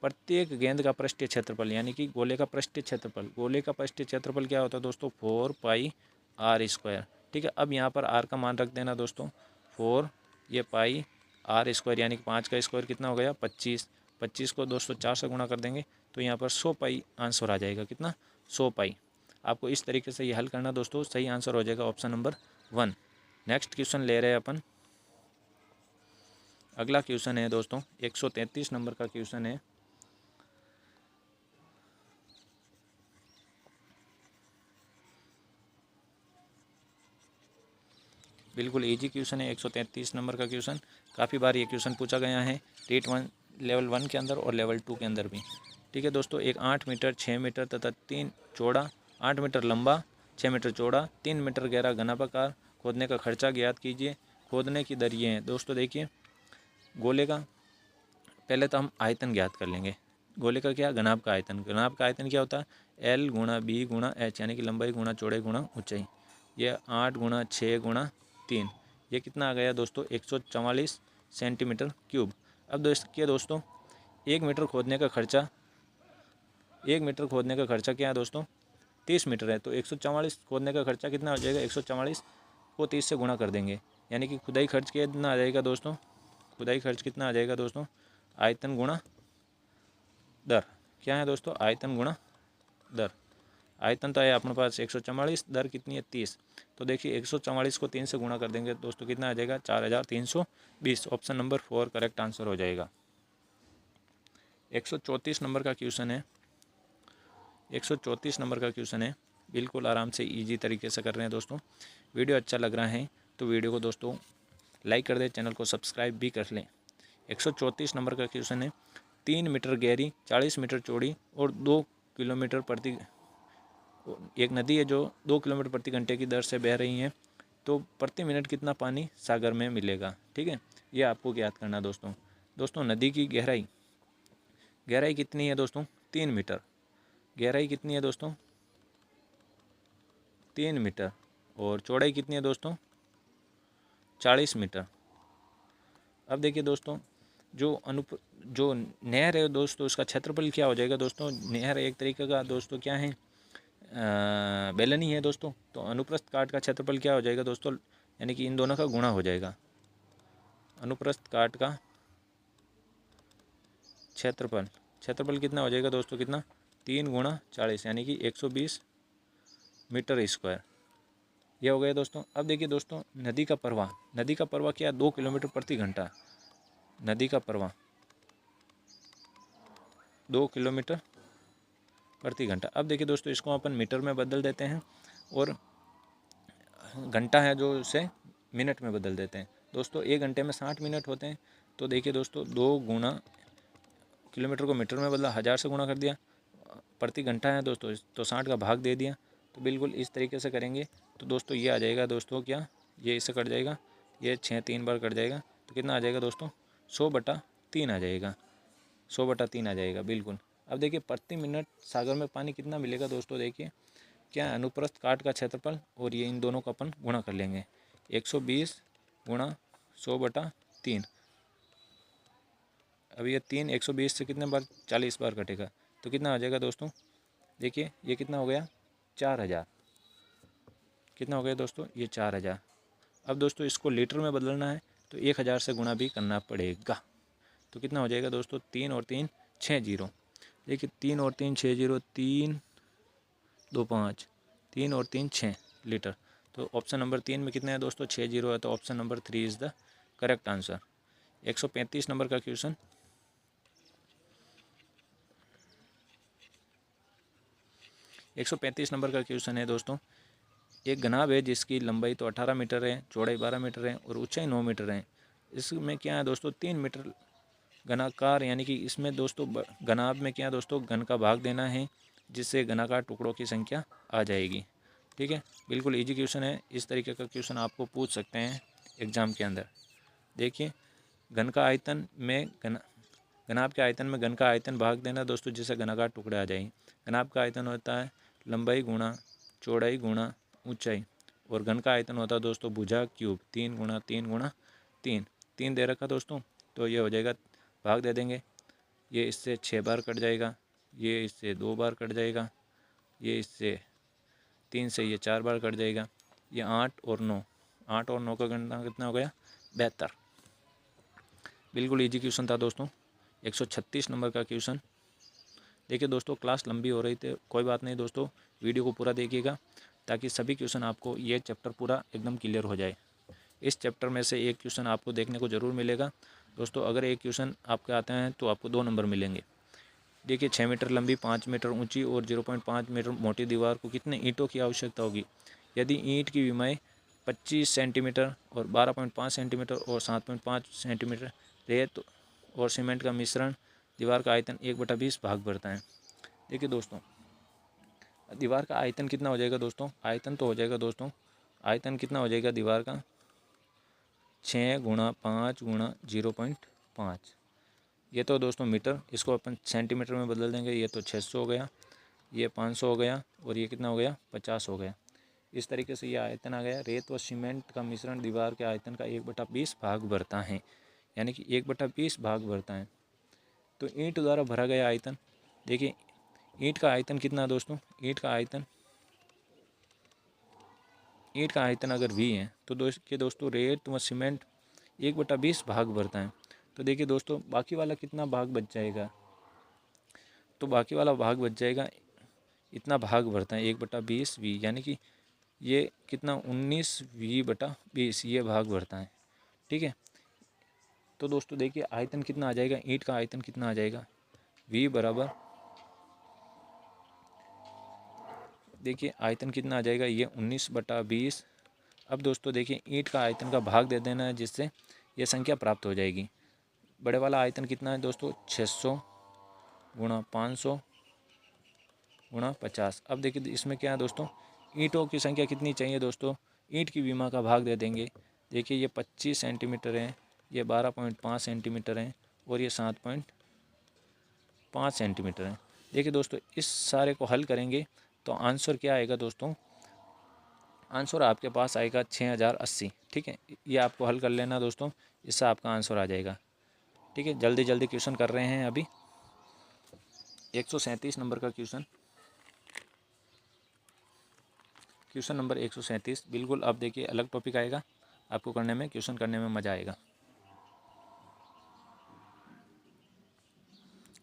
प्रत्येक गेंद का पृष्ठीय क्षेत्रफल, यानी कि गोले का पृष्ठीय क्षेत्रफल, गोले का पृष्ठीय क्षेत्रफल क्या होता है दोस्तों 4 पाई आर स्क्वायर। ठीक है, अब यहाँ पर आर का मान रख देना दोस्तों 4, ये पाई आर स्क्वायर, यानी कि 5 का स्क्वायर कितना हो गया 25, 25 को दोस्तों 4 से गुणा कर देंगे तो यहाँ पर 100 पाई आंसर आ जाएगा, कितना 100 पाई। आपको इस तरीके से ये हल करना दोस्तों, सही आंसर हो जाएगा ऑप्शन नंबर 1। नेक्स्ट क्वेश्चन ले रहे हैं अपन, अगला क्वेश्चन है दोस्तों 133 नंबर का क्वेश्चन है। बिल्कुल इजी क्वेश्चन है 133 नंबर का क्वेश्चन, काफ़ी बार ये क्वेश्चन पूछा गया है टेट 1 लेवल 1 के अंदर और लेवल 2 के अंदर भी। ठीक है दोस्तों, एक 8 मीटर 6 मीटर तथा 3 चौड़ा 8 मीटर लंबा 6 मीटर चौड़ा 3 मीटर गहरा घनाभार खोदने का खर्चा ज्ञात कीजिए। खोदने की दर ये है दोस्तों, देखिए गोले का पहले तो हम आयतन ज्ञात कर लेंगे, गोले का क्या घनाभ का आयतन, घनाभ का आयतन क्या होता है L गुणा B गुणा H, यानी कि लंबाई गुणा चौड़ाई गुणा ऊंचाई। ये 8 गुणा 6 गुणा 3, ये कितना आ गया दोस्तों 144 सेंटीमीटर क्यूब। अब दोस्तों 1 मीटर खोदने का खर्चा, 1 मीटर खोदने का खर्चा क्या है दोस्तों 30 मीटर है, तो 144 खोदने का खर्चा कितना हो जाएगा 144 को 30 से गुणा कर देंगे, यानी कि खुदाई खर्च कितना आ जाएगा दोस्तों, खुदाई खर्च कितना आ जाएगा दोस्तों आयतन गुणा दर, क्या है दोस्तों आयतन गुणा दर। आयतन तो है अपने पास 144, दर कितनी है 30। तो देखिए 144 को 3 से गुणा कर देंगे दोस्तों, कितना आ जाएगा 4320। ऑप्शन नंबर 4 करेक्ट आंसर हो जाएगा। 134 नंबर का क्वेश्चन है, 134 नंबर का क्वेश्चन है, बिल्कुल आराम से ईजी तरीके से कर रहे हैं दोस्तों। वीडियो अच्छा लग रहा है तो वीडियो को दोस्तों लाइक कर दें, चैनल को सब्सक्राइब भी कर लें। 134 नंबर का क्वेश्चन है, 3 मीटर गहरी, 40 मीटर चौड़ी और 2 किलोमीटर प्रति, एक नदी है जो 2 किलोमीटर प्रति घंटे की दर से बह रही है, तो प्रति मिनट कितना पानी सागर में मिलेगा। ठीक है, ये आपको याद करना दोस्तों। दोस्तों नदी की गहराई, गहराई कितनी है दोस्तों 3 मीटर। गहराई कितनी है दोस्तों 3 मीटर। और चौड़ाई कितनी है दोस्तों 40 मीटर। अब देखिए दोस्तों, जो नहर है दोस्तों, उसका क्षेत्रफल क्या हो जाएगा दोस्तों। नहर एक तरीके का दोस्तों क्या है, बेलनी है दोस्तों। तो अनुप्रस्थ काट का क्षेत्रफल क्या हो जाएगा दोस्तों, यानी कि इन दोनों का गुणा हो जाएगा। अनुप्रस्थ काट का क्षेत्रफल कितना हो जाएगा दोस्तों, कितना 3 गुणा 40 यानी कि 120 मीटर स्क्वायर। ये हो गया दोस्तों। अब देखिए दोस्तों, नदी का प्रवाह क्या 2 किलोमीटर प्रति घंटा। नदी का प्रवाह 2 किलोमीटर प्रति घंटा। अब देखिए दोस्तों, इसको अपन मीटर में बदल देते हैं और घंटा है जो उसे मिनट में बदल देते हैं दोस्तों। 1 घंटे में 60 मिनट होते हैं। तो देखिए दोस्तों, 2 गुणा किलोमीटर को मीटर में बदला, 1000 से गुणा कर दिया, प्रति घंटा है दोस्तों तो 60 का भाग दे दिया। तो बिल्कुल इस तरीके से करेंगे तो दोस्तों ये आ जाएगा दोस्तों, क्या ये इससे कट जाएगा, ये 6 3 बार कट जाएगा, तो कितना आ जाएगा दोस्तों 100/3 आ जाएगा, 100/3 आ जाएगा बिल्कुल। अब देखिए प्रति मिनट सागर में पानी कितना मिलेगा दोस्तों, देखिए क्या अनुप्रस्थ काट का क्षेत्रफल और ये इन दोनों का अपन गुणा कर लेंगे। 120 गुणा 100/3। अब ये 3 120 से कितने बार 40 बार कटेगा, तो कितना आ जाएगा दोस्तों, देखिए ये कितना हो गया 4000। कितना हो गया दोस्तों, ये 4000। अब दोस्तों इसको लीटर में बदलना है तो 1000 से गुणा भी करना पड़ेगा। तो कितना हो जाएगा दोस्तों, 3 और 3 6 जीरो। देखिए 3 और 3 6 जीरो, 3 2 5, 3 और 3 6 लीटर। तो ऑप्शन नंबर 3 में कितना है दोस्तों 6 जीरो है, तो option number 3 is the correct answer. 135 number का क्वेश्चन, 135 नंबर का क्वेश्चन है दोस्तों, एक घनाभ है जिसकी लंबाई तो 18 मीटर है, चौड़ाई 12 मीटर है और ऊंचाई 9 मीटर है। इसमें क्या है दोस्तों 3 मीटर घनाकार, यानी कि इसमें दोस्तों घनाभ में क्या है दोस्तों घन का भाग देना है, जिससे घनाकार टुकड़ों की संख्या आ जाएगी। ठीक है, बिल्कुल इजी क्वेश्चन है। इस तरीके का क्वेश्चन आपको पूछ सकते हैं एग्जाम के अंदर। देखिए घन का आयतन में घनाभ के आयतन में घन का आयतन भाग देना दोस्तों, जिससे घनाकार टुकड़े आ जाएंगे। घनाभ का आयतन होता है लंबाई गुणा चौड़ाई गुणा ऊंचाई, और घन का आयतन होता है दोस्तों भुजा क्यूब, 3 गुणा 3 गुणा 3। 3 दे रखा दोस्तों, तो ये हो जाएगा, भाग दे देंगे, ये इससे 6 बार कट जाएगा, ये इससे 2 बार कट जाएगा, ये इससे 3 से ये 4 बार कट जाएगा, ये 8 और 9, 8 और 9 का गणना कितना हो गया 72। बिल्कुल इजी क्वेश्चन था दोस्तों। 136 नंबर का क्वेश्चन। देखिए दोस्तों क्लास लंबी हो रही थी, कोई बात नहीं दोस्तों, वीडियो को पूरा देखिएगा ताकि सभी क्वेश्चन आपको ये चैप्टर पूरा एकदम क्लियर हो जाए। इस चैप्टर में से एक क्वेश्चन आपको देखने को ज़रूर मिलेगा दोस्तों। अगर एक क्वेश्चन आपके आते हैं तो आपको 2 नंबर मिलेंगे। देखिए 6 मीटर लंबी, 5 मीटर ऊंची और 0.5 मीटर मोटी दीवार को कितने ईंटों की आवश्यकता होगी यदि ईंट की विमाएँ 25 सेंटीमीटर और 12.5 सेंटीमीटर और 7.5 सेंटीमीटर रेत और सीमेंट का मिश्रण दीवार का आयतन 1/20 भाग भरता है। देखिए दोस्तों दीवार का आयतन कितना हो जाएगा दोस्तों, आयतन तो हो जाएगा दोस्तों, आयतन कितना हो जाएगा दीवार का 6 गुणा 5 गुणा 0.5। ये तो दोस्तों मीटर, इसको अपन सेंटीमीटर में बदल देंगे, ये तो 600 हो गया, ये 500 हो गया और ये कितना हो गया 50 हो गया। इस तरीके से ये आयतन आ गया। रेत व सीमेंट का मिश्रण दीवार के आयतन का 1/20 भाग भरता है, यानी कि 1/20 भाग भरता है। तो ईंट द्वारा भरा गया आयतन, देखिए ईंट का आयतन कितना है दोस्तों, ईंट का आयतन अगर V है तो दोस्तों रेत व सीमेंट 1/20 भाग भरता है। तो देखिए दोस्तों बाकी वाला कितना भाग बच जाएगा, तो बाकी वाला भाग बच जाएगा इतना भाग भरता है 1/20 v, यानी कि ये कितना 19v/20 ये भाग भरता है। ठीक है, तो दोस्तों देखिए आयतन कितना आ जाएगा, ईंट का आयतन कितना आ जाएगा, v बराबर, देखिए आयतन कितना आ जाएगा, ये 19/20। अब दोस्तों देखिए ईंट का आयतन का भाग दे देना है, जिससे ये संख्या प्राप्त हो जाएगी। बड़े वाला आयतन कितना है दोस्तों, 600 × 500 × 50। अब देखिए इसमें क्या है दोस्तों, ईंटों की संख्या कितनी चाहिए दोस्तों, ईंट की विमा का भाग दे देंगे। देखिए ये 25 सेंटीमीटर है, ये 12.5 सेंटीमीटर है और ये 7.5 सेंटीमीटर है। देखिए दोस्तों इस सारे को हल करेंगे तो आंसर क्या आएगा दोस्तों, आंसर आपके पास आएगा 6080। ठीक है, ये आपको हल कर लेना दोस्तों, इससे आपका आंसर आ जाएगा। ठीक है, जल्दी जल्दी क्वेश्चन कर रहे हैं। अभी 137 नंबर का क्वेश्चन नंबर 137 बिल्कुल। अब देखिए अलग टॉपिक आएगा, आपको करने में, क्वेश्चन करने में मज़ा आएगा।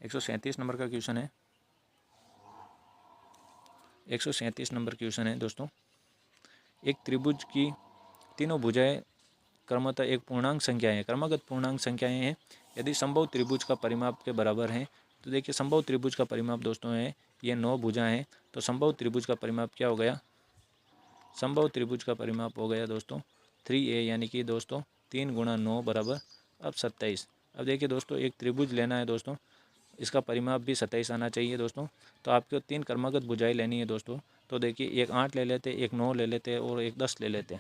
137 नंबर का क्वेश्चन है, 137 नंबर क्वेश्चन है दोस्तों। एक त्रिभुज की तीनों भुजाएं क्रमतः एक पूर्णांक संख्या है, क्रमागत पूर्णांक संख्याएं हैं। यदि संभव त्रिभुज का परिमाप के बराबर है, तो देखिए संभव त्रिभुज का परिमाप दोस्तों है ये 9 भुजाएं हैं, तो संभव त्रिभुज का परिमाप क्या हो गया, संभव त्रिभुज का परिमाप हो गया दोस्तों 3a, यानी कि दोस्तों 3 × 9 बराबर अब 27। अब देखिए दोस्तों एक त्रिभुज लेना है दोस्तों, इसका परिमाप भी 27 आना चाहिए दोस्तों। तो आपको 3 क्रमागत भुजाएं लेनी है दोस्तों। तो देखिए एक 8 ले लेते, एक 9 ले लेते और एक 10 ले लेते।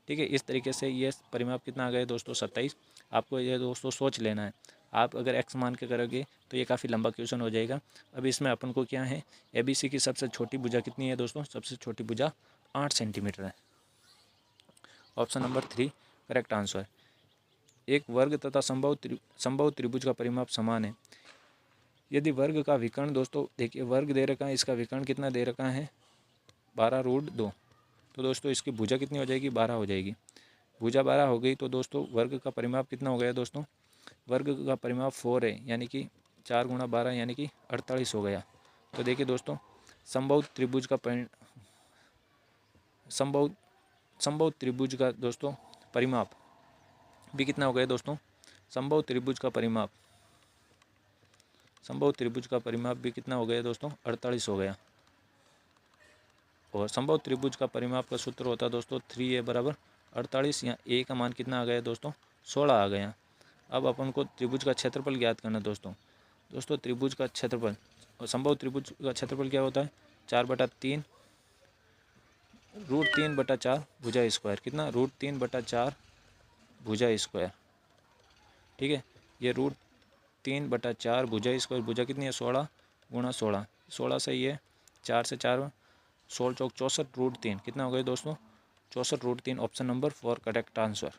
ठीक है, इस तरीके से ये परिमाप कितना आ गया दोस्तों 27। आपको ये दोस्तों सोच लेना है। आप अगर x मान के करोगे तो ये काफ़ी लंबा क्वेश्चन हो जाएगा। अब इसमें अपन को क्या है, ABC की सबसे छोटी भुजा कितनी है दोस्तों, सबसे छोटी भुजा 8 सेंटीमीटर है। Option number 3 correct answer. एक वर्ग तथा संभव त्रिभुज का परिमाप समान है। यदि वर्ग का विकर्ण दोस्तों, देखिए वर्ग दे रखा है, इसका विकर्ण कितना दे रखा है 12√2। तो दोस्तों इसकी भुजा कितनी हो जाएगी, 12 हो जाएगी। भुजा 12 हो गई तो दोस्तों वर्ग का परिमाप कितना हो गया दोस्तों, वर्ग का परिमाप 4 है, यानी कि 4 × 12 यानी कि 48 हो गया। तो देखिए दोस्तों संभव त्रिभुज का संभव त्रिभुज का दोस्तों परिमाप भी कितना हो गया दोस्तों, संभव त्रिभुज का परिमाप भी कितना हो गया दोस्तों, 48 हो गया। और संभव त्रिभुज का परिमाप का सूत्र होता है दोस्तों 3a बराबर 48। यहाँ a का मान कितना आ गया दोस्तों, 16 आ गया। अब अपन को त्रिभुज का क्षेत्रफल ज्ञात करना दोस्तों। त्रिभुज का क्षेत्रफल और संभव त्रिभुज का क्षेत्रफल क्या होता है, 4/3 √3/4 भुजा स्क्वायर, कितना √3/4 भुजा स्क्वायर। ठीक है, ये √3/4 भुजा स्क्वायर, भुजा कितनी है 16 × 16, 16 से ये 4 से 4 16 चौक 64 √3 कितना हो गया दोस्तों, 64 √3। Option number 4 correct answer.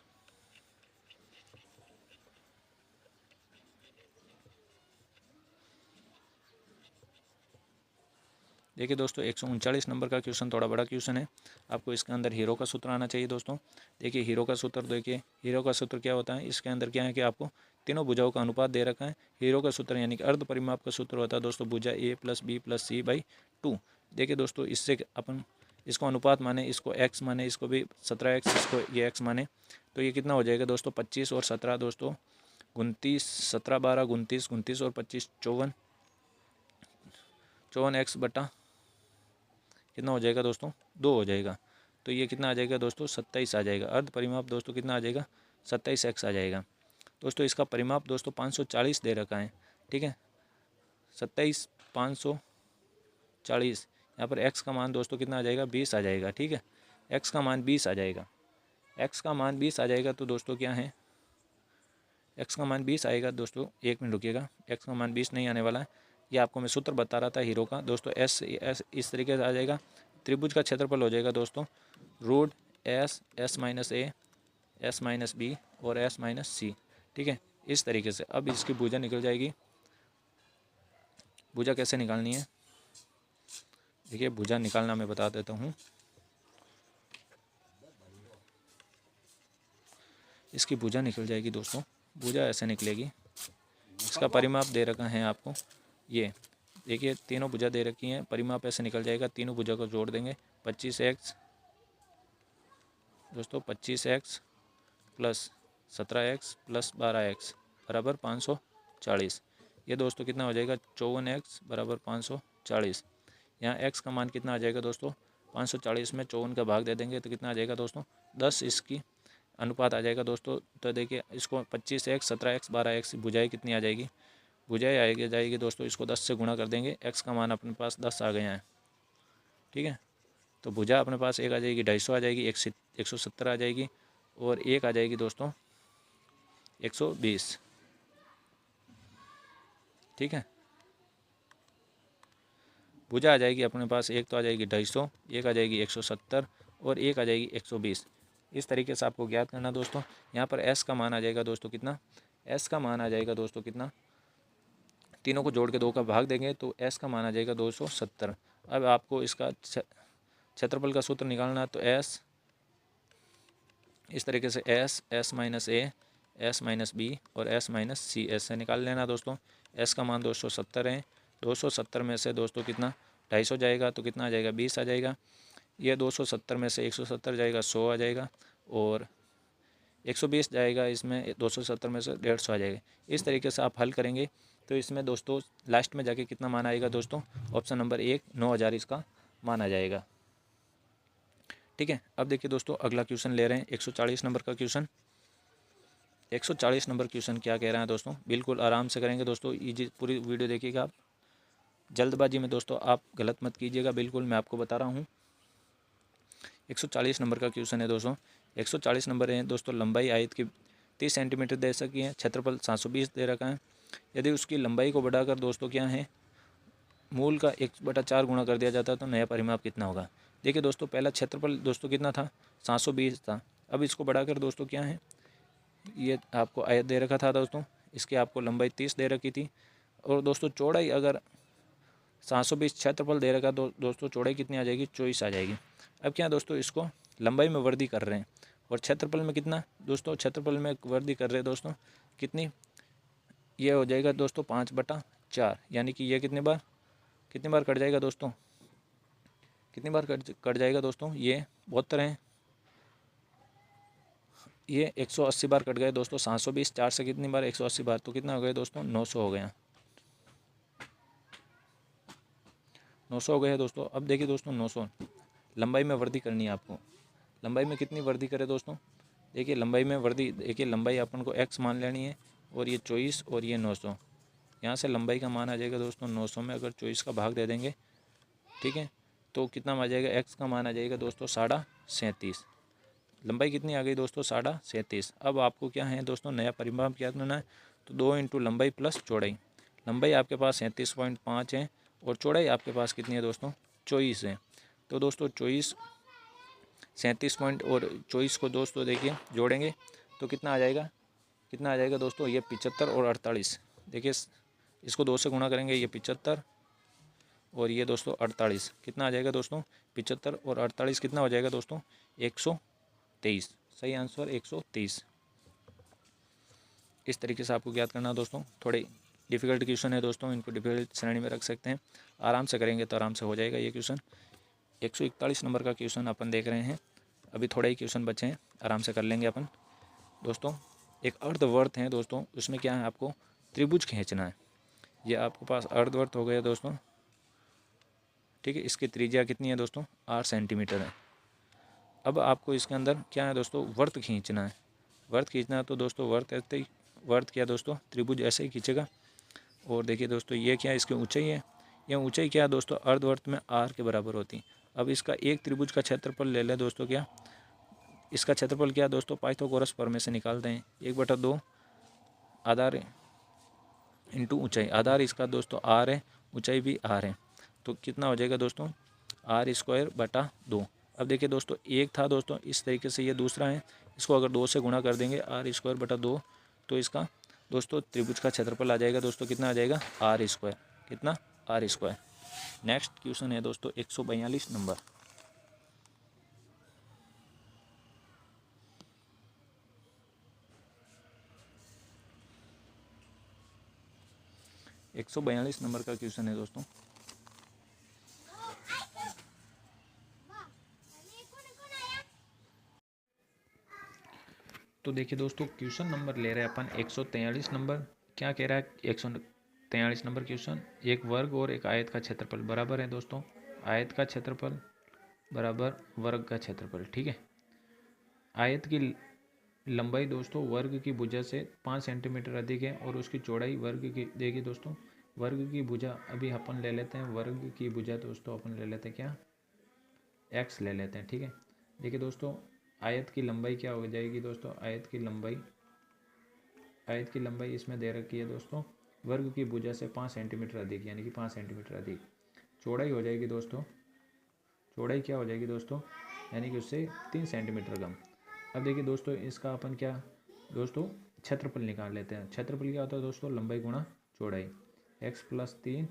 देखिए दोस्तों 139 नंबर का क्वेश्चन थोड़ा बड़ा क्वेश्चन है। आपको इसके अंदर हीरो का सूत्र आना चाहिए दोस्तों। देखिए हीरो का सूत्र, देखिए हीरो का सूत्र क्या होता है, इसके अंदर क्या है कि आपको तीनों भुजाओं का अनुपात दे रखा है। हीरो का सूत्र यानी कि अर्ध परिमाप का सूत्र होता है दोस्तों भुजा a + b + c/2। देखिए दोस्तों इससे अपन इसको अनुपात माने, इसको x माने, इसको भी 17x, इसको ये x माने, तो ये कितना हो जाएगा दोस्तों 25 और 17 दोस्तों 29, 17 12 29, 29 और 25 54, 54x बटा कितना हो जाएगा दोस्तों 2 हो जाएगा। तो ये कितना आ जाएगा दोस्तों 27 आ जाएगा। अर्ध परिमाप दोस्तों कितना आ जाएगा 27x आ जाएगा। दोस्तों इसका परिमाप दोस्तों 540 दे रखा है। ठीक है, 27 540, यहाँ पर x का मान दोस्तों कितना आ जाएगा 20 आ जाएगा। ठीक है, x का मान 20 आ जाएगा, x का मान 20 आ जाएगा। तो दोस्तों क्या है, x का मान 20 आएगा दोस्तों, एक मिनट रुकिएगा, x का मान 20 नहीं आने वाला है, ये आपको मैं सूत्र बता रहा था हीरो का दोस्तों। s इस तरीके से आ जाएगा। त्रिभुज का क्षेत्रफल हो जाएगा दोस्तों √s s - a s - b और s - c। ठीक है, इस तरीके से। अब इसकी भुजा निकल जाएगी। भुजा कैसे निकालनी है, देखिए भुजा निकालना मैं बता देता हूँ। इसकी भुजा निकल जाएगी दोस्तों, भुजा ऐसे निकलेगी। इसका परिमाप दे रखा है आपको, ये देखिए तीनों भुजा दे रखी हैं, परिमाप ऐसे निकल जाएगा, तीनों भुजा को जोड़ देंगे 25x दोस्तों 25x plus 17x plus 12x बराबर 540। ये दोस्तों कितना हो जाएगा 54x बराबर 540। यहाँ x का मान कितना आ जाएगा दोस्तों 540 में 54 का भाग दे देंगे तो कितना आ जाएगा दोस्तों 10 इसकी अनुपात आ जाएगा दोस्तों। तो देखिए इसको 25x 17x 12x भुजाई कितनी आ जाएगी, भुजाई जाएगी दोस्तों, इसको 10 से गुणा कर देंगे, x का मान अपने पास 10 आ गया है। ठीक है, तो भुजा अपने पास एक आ जाएगी 250 आ जाएगी, 170 आ जाएगी और एक आ जाएगी दोस्तों 120। ठीक है, भुजा आ जाएगी अपने पास, एक तो आ जाएगी 250, एक आ जाएगी 170 और एक आ जाएगी 120। इस तरीके से आपको ज्ञात करना दोस्तों। यहाँ पर s का मान आ जाएगा दोस्तों कितना, s का मान आ जाएगा दोस्तों कितना, तीनों को जोड़ के 2 का भाग देंगे तो s का मान आ जाएगा 270। अब आपको इसका क्षेत्रफल का सूत्र निकालना है तो s इस तरीके से s minus a s minus b और s माइनस सी से निकाल लेना दोस्तों। s का मान 270 है, 270 में से दोस्तों कितना 250 जाएगा तो कितना आ जाएगा 20 आ जाएगा। ये 270 में से 170 जाएगा 100 आ जाएगा और 120 जाएगा, इसमें 270 में से 150 आ जाएगा। इस तरीके से आप हल करेंगे तो इसमें दोस्तों लास्ट में जाके कितना मान आएगा दोस्तों, ऑप्शन नंबर 1 9000 इसका मान आ जाएगा। ठीक है, अब देखिए दोस्तों अगला क्वेश्चन ले रहे हैं 140 नंबर का क्वेश्चन। 140 नंबर क्वेश्चन क्या कह रहा है दोस्तों, बिल्कुल आराम से करेंगे दोस्तों, इजी पूरी वीडियो देखिएगा आप, जल्दबाजी में दोस्तों आप गलत मत कीजिएगा, बिल्कुल मैं आपको बता रहा हूँ। 140 नंबर का क्वेश्चन है दोस्तों। 140 नंबर है दोस्तों, लंबाई आयत की 30 सेंटीमीटर दे सकी है, क्षेत्रफल 720 दे रखा है। यदि उसकी लंबाई को बढ़ाकर दोस्तों क्या है मूल का 1/4 गुणा कर दिया जाता है तो नया परिमाप कितना होगा। देखिए दोस्तों पहला क्षेत्रफल दोस्तों कितना था 720 था, अब इसको बढ़ाकर दोस्तों क्या है ये आपको आयत दे रखा था दोस्तों, इसकी आपको लंबाई 30 दे रखी थी और दोस्तों चौड़ाई अगर 720 क्षेत्रफल दे रखा तो दोस्तों चौड़ाई कितनी आ जाएगी 24 आ जाएगी। अब क्या दोस्तों इसको लंबाई में वृद्धि कर रहे हैं और क्षेत्रफल में कितना दोस्तों, क्षेत्रफल में वृद्धि कर रहे हैं दोस्तों कितनी, ये हो जाएगा दोस्तों 5/4, यानी कि ये कितनी बार कट जाएगा दोस्तों, कितनी बार कट जाएगा दोस्तों, ये 72 है, ये 180 बार कट गए दोस्तों। 720 4 से कितनी बार 180 बार, तो कितना हो गया दोस्तों 900 हो गया, 900 हो गया दोस्तों। अब देखिए दोस्तों 900 लंबाई में वृद्धि करनी है आपको, लंबाई में कितनी वृद्धि करे दोस्तों, देखिए लंबाई में वृद्धि, देखिए लंबाई अपन को x मान लेनी है और ये 24 और ये 900, यहाँ से लंबाई का मान आ जाएगा दोस्तों 900 में अगर 24 का भाग दे देंगे, ठीक है, तो कितना आ जाएगा x का मान आ जाएगा दोस्तों 37.5। लंबाई कितनी आ गई दोस्तों 37.5। अब आपको क्या है दोस्तों नया परिमाप क्या करना है, तो 2 इंटू लंबाई प्लस चौड़ाई, लंबाई आपके पास 37.5 है और चौड़ाई आपके पास कितनी है दोस्तों 24 है। तो दोस्तों 37 पॉइंट और 24 को दोस्तों देखिए जोड़ेंगे तो कितना आ जाएगा दोस्तों, ये 75 और 48, देखिए इसको 2 से गुणा करेंगे, ये 75 और ये दोस्तों 48, कितना आ जाएगा दोस्तों 75 और 48 कितना हो जाएगा दोस्तों 123। सही आंसर 123। इस तरीके से आपको ज्ञात करना दोस्तों, थोड़े डिफ़िकल्ट क्वेश्चन है दोस्तों, इनको डिफ़िकल्ट श्रेणी में रख सकते हैं, आराम से करेंगे तो आराम से हो जाएगा ये क्वेश्चन। 141 नंबर का क्वेश्चन अपन देख रहे हैं, अभी थोड़े ही क्वेश्चन बचे हैं, आराम से कर लेंगे अपन दोस्तों। एक अर्धवर्त है दोस्तों, उसमें क्या है आपको त्रिभुज खींचना है, ये आपके पास अर्धवर्त हो गया दोस्तों, ठीक है, इसकी त्रिज्या कितनी है दोस्तों 8 सेंटीमीटर है। अब आपको इसके अंदर क्या है दोस्तों वर्त खींचना है, वर्त खींचना है तो दोस्तों वर्त क्या दोस्तों त्रिभुज ऐसे ही खींचेगा और देखिए दोस्तों ये क्या है इसकी ऊंचाई है, ये ऊंचाई क्या है दोस्तों अर्धवर्त में r के बराबर होती है। अब इसका एक त्रिभुज का क्षेत्रफल ले लें दोस्तों, क्या इसका क्षेत्रफल क्या है दोस्तों पाइथागोरस प्रमेय से निकालते हैं, 1/2 आधार इंटू ऊंचाई, आधार इसका दोस्तों r है, ऊंचाई भी r है, तो कितना हो जाएगा दोस्तों r²/2। अब देखिए दोस्तों एक था दोस्तों इस तरीके से, ये दूसरा है, इसको अगर 2 से गुणा कर देंगे r²/2 तो इसका दोस्तों त्रिभुज का क्षेत्रफल आ जाएगा दोस्तों कितना आ जाएगा r², कितना r²। नेक्स्ट क्वेश्चन है दोस्तों 142 नंबर। 142 नंबर का क्वेश्चन है दोस्तों। तो देखिए दोस्तों, क्वेश्चन नंबर ले रहे हैं अपन 143 नंबर। क्या कह रहा है 143 नंबर क्वेश्चन? एक वर्ग और एक आयत का क्षेत्रफल बराबर है दोस्तों। आयत का क्षेत्रफल बराबर वर्ग का क्षेत्रफल, ठीक है। आयत की लंबाई दोस्तों वर्ग की भुजा से 5 सेंटीमीटर अधिक है और उसकी चौड़ाई वर्ग की, देखिए दोस्तों वर्ग की भुजा अभी अपन ले लेते हैं, वर्ग की भुजा दोस्तों अपन ले लेते हैं क्या, x ले लेते हैं, ठीक है। देखिए दोस्तों आयत की लंबाई क्या हो जाएगी दोस्तों, आयत की लंबाई इसमें दे रखी है दोस्तों वर्ग की भुजा से 5 सेंटीमीटर अधिक, यानी कि 5 सेंटीमीटर अधिक। चौड़ाई हो जाएगी दोस्तों, चौड़ाई क्या हो जाएगी दोस्तों, यानी कि उससे 3 सेंटीमीटर कम। अब देखिए दोस्तों इसका अपन क्या दोस्तों क्षेत्रफल निकाल लेते हैं। क्षेत्रफल क्या होता है दोस्तों, लंबाई गुणा चौड़ाई, x+3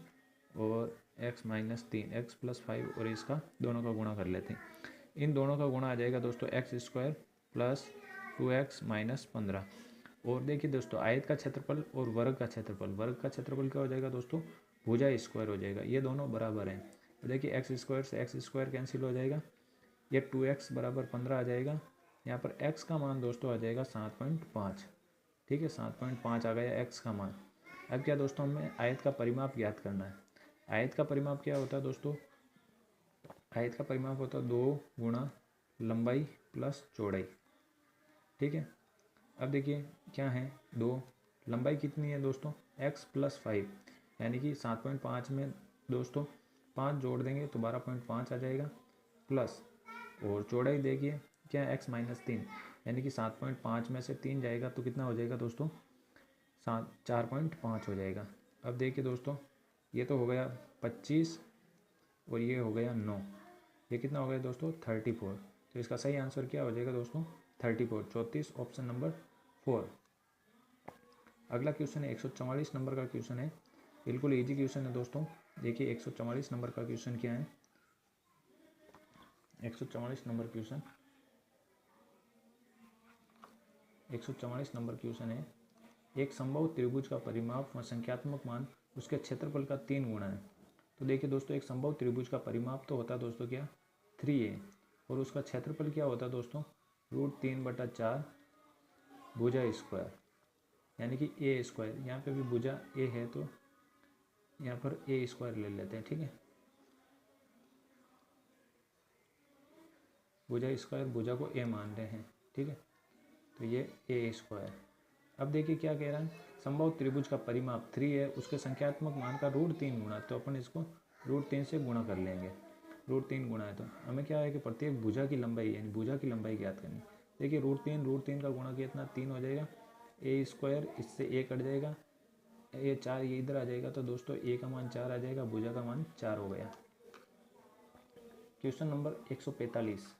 और x-3, x+5 और इसका दोनों का गुणा कर लेते हैं। इन दोनों का गुणा आ जाएगा दोस्तों x² + 2x - 15। और देखिए दोस्तों आयत का क्षेत्रफल और वर्ग का क्षेत्रफल क्या हो जाएगा दोस्तों, भुजा स्क्वायर हो जाएगा। ये दोनों बराबर हैं, तो देखिए x² से x² कैंसिल हो जाएगा, ये 2x = 15 आ जाएगा। यहाँ पर x का मान दोस्तों आ जाएगा 7.5, ठीक है, 7.5 आ गया x का मान। अब क्या दोस्तों हमें आयत का परिमाप ज्ञात करना है। आयत का परिमाप क्या होता है दोस्तों, आयत का परिमाप होता है 2 गुणा लंबाई प्लस चौड़ाई, ठीक है। अब देखिए क्या है, 2 लंबाई कितनी है दोस्तों x+5, यानी कि 7.5 में दोस्तों 5 जोड़ देंगे तो 12.5 आ जाएगा, प्लस और चौड़ाई देखिए क्या है x-3, यानी कि 7.5 में से 3 जाएगा तो कितना हो जाएगा दोस्तों, 4.5 हो जाएगा। अब देखिए दोस्तों ये तो हो गया 25 और ये हो गया 9, ये कितना हो गया दोस्तों 34। तो इसका सही आंसर क्या हो जाएगा दोस्तों 34, 34, ऑप्शन नंबर 4। अगला क्वेश्चन है 144 नंबर का क्वेश्चन है, बिल्कुल इजी क्वेश्चन है दोस्तों। देखिए 144 नंबर का क्वेश्चन क्या है, 144 नंबर क्वेश्चन, 144 नंबर क्वेश्चन है, एक संभव त्रिभुज का परिमाप व संख्यात्मक मान उसके क्षेत्रफल का 3 गुना है। तो देखिए दोस्तों एक संभव त्रिभुज का परिमाप तो होता है दोस्तों क्या 3a, और उसका क्षेत्रफल क्या होता है दोस्तों √3/4 भुजा स्क्वायर, यानी कि a²। यहाँ पे भी भुजा a है तो यहाँ पर a² ले लेते हैं, ठीक है। भुजा स्क्वायर, भुजा को a मान रहे हैं, ठीक है, तो ये a²। अब देखिए क्या कह रहा है, संभव त्रिभुज का परिमाप 3 है, उसके संख्यात्मक मान का √3 गुना, तो अपन इसको √3 से गुणा कर लेंगे। √3 गुणा है तो हमें क्या है कि प्रत्येक भुजा की लंबाई यानी भुजा की लंबाई ज्ञात करनी। देखिए √3 का गुणा कितना 3 हो जाएगा, a², इससे a कट जाएगा, ये 4 ये इधर आ जाएगा, तो दोस्तों a का मान 4 आ जाएगा, भुजा का मान 4 हो गया। क्वेश्चन नंबर 145,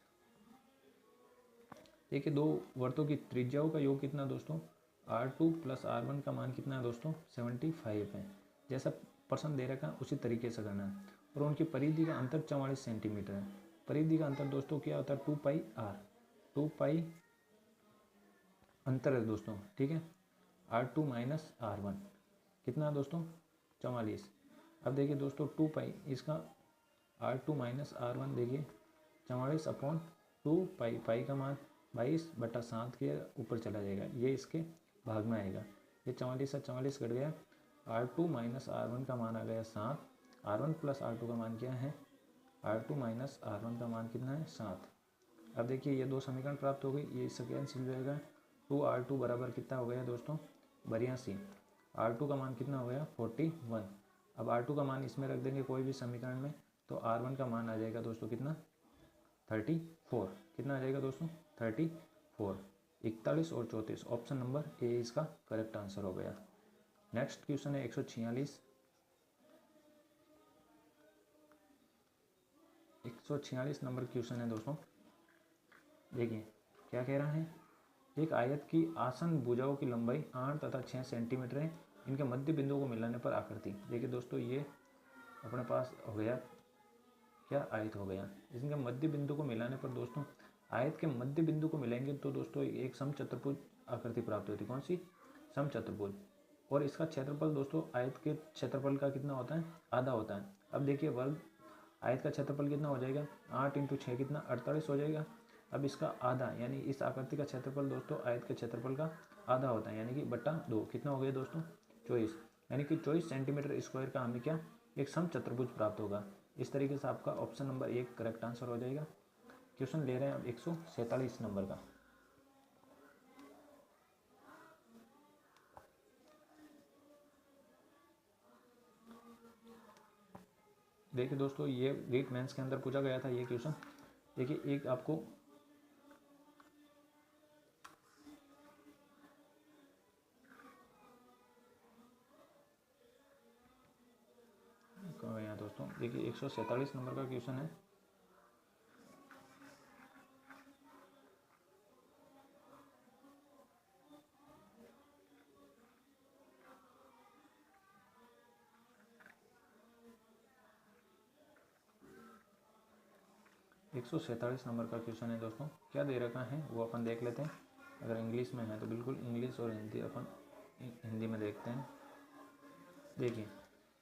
देखिए दो वर्तों की त्रिज्याओं का योग कितना दोस्तों, R2 + R1 का मान कितना है दोस्तों 75 है। जैसा प्रश्न दे रखा है उसी तरीके से करना है, और उनकी परिधि का अंतर 44 सेंटीमीटर है। परिधि का अंतर दोस्तों क्या होता है 2πr, 2π अंतर है दोस्तों, ठीक है। R2 - R1 कितना है दोस्तों 44। अब देखिए दोस्तों 2π, इसका R2 - R1 देखिए 44/2π, पाई का मान 22/7 के ऊपर चला जाएगा, ये इसके भाग में आएगा। ये 44 से 44 कट गया, R2 - R1 का मान आ गया 7, R1 + R2 का मान क्या है, R2 - R1 का मान कितना है 7। अब देखिए ये दो समीकरण प्राप्त हो गई, ये सेकेंड सिल जाएगा, 2R2 बराबर कितना हो गया दोस्तों 82, R2 का मान कितना हो गया 41। अब R2 का मान इसमें रख देंगे कोई भी समीकरण में, तो R1 का मान आ जाएगा दोस्तों कितना 34, कितना आ जाएगा दोस्तों 34। 41 और 34, ऑप्शन नंबर ए इसका करेक्ट आंसर हो गया। नेक्स्ट क्वेश्चन है 146, 146 नंबर क्वेश्चन है दोस्तों। देखिए क्या कह रहा है, एक आयत की आसन भुजाओं की लंबाई 8 तथा 6 सेंटीमीटर है, इनके मध्य बिंदु को मिलाने पर आकृति। देखिए दोस्तों ये अपने पास हो गया क्या, आयत हो गया। इनके मध्य बिंदु को मिलाने पर दोस्तों, आयत के मध्य बिंदु को मिलाएंगे तो दोस्तों एक समचतुर्भुज आकृति प्राप्त होती है। कौन सी, समचतुर्भुज। और इसका क्षेत्रफल दोस्तों आयत के क्षेत्रफल का कितना होता है, आधा होता है। अब देखिए वर्ग आयत का क्षेत्रफल कितना हो जाएगा, 8 × 6 कितना 48 हो जाएगा। अब इसका आधा यानी इस आकृति का क्षेत्रफल दोस्तों आयत के क्षेत्रफल का आधा होता है, यानी कि बटा 2 कितना हो गया दोस्तों 24, यानी कि 24 सेंटीमीटर स्क्वायर का हमें क्या एक समचतुर्भुज प्राप्त होगा। इस तरीके से आपका ऑप्शन नंबर 1 करेक्ट आंसर हो जाएगा। क्वेश्चन ले रहे हैं अब 147 नंबर का। देखिए दोस्तों ये रीट मेंस के अंदर पूछा गया था ये क्वेश्चन। देखिए एक आपको यहाँ दोस्तों देखिए 147 नंबर का क्वेश्चन है। एक 147 नंबर का क्वेश्चन है दोस्तों। क्या दे रखा है वो अपन देख लेते हैं। अगर इंग्लिश में है तो बिल्कुल इंग्लिश और हिंदी अपन हिंदी में देखते हैं। देखिए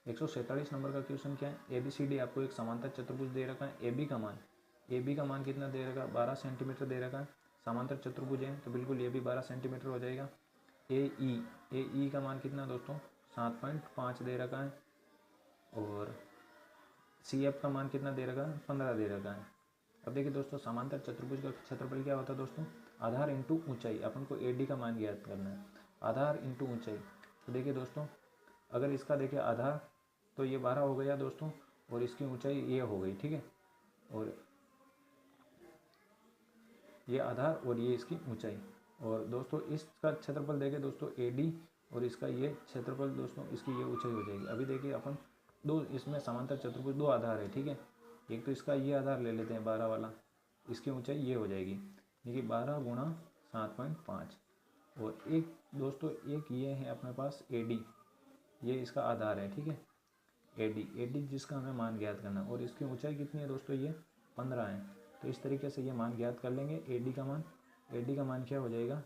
147 नंबर का क्वेश्चन क्या है, ABCD आपको एक समांतर चतुर्भुज दे रखा है। AB का मान कितना दे रखा है, 12 सेंटीमीटर दे रखा है। समांतर चतुर्भुज है तो बिल्कुल ये भी 12 सेंटीमीटर हो जाएगा। AE का मान कितना दोस्तों 7.5 दे रखा है। और CF का मान कितना दे रखा है, 15 दे रखा है। अब देखिए दोस्तों समांतर चतुर्भुज का क्षेत्रफल क्या होता है दोस्तों, आधार इंटू ऊंचाई। अपन को AD का मान ज्ञात करना है, आधार इंटू ऊंचाई। तो देखिए दोस्तों अगर इसका देखिए आधार तो ये 12 हो गया दोस्तों, और इसकी ऊंचाई ये हो गई, ठीक है। और ये आधार और ये इसकी ऊंचाई। और दोस्तों इसका क्षेत्रफल देखें दोस्तों AD, और इसका ये क्षेत्रफल दोस्तों इसकी ये ऊंचाई हो जाएगी। अभी देखिए अपन दो इसमें समांतर चतुर्भुज दो आधार है, ठीक है। एक तो इसका ये आधार ले लेते हैं 12 वाला, इसकी ऊंचाई ये हो जाएगी, देखिए 12 × 7.5। और एक दोस्तों एक ये है अपने पास AD, ये इसका आधार है, ठीक है। AD जिसका हमें मान ज्ञात करना, और इसकी ऊंचाई कितनी है दोस्तों ये 15 है। तो इस तरीके से ये मान ज्ञात कर लेंगे। AD का मान क्या हो जाएगा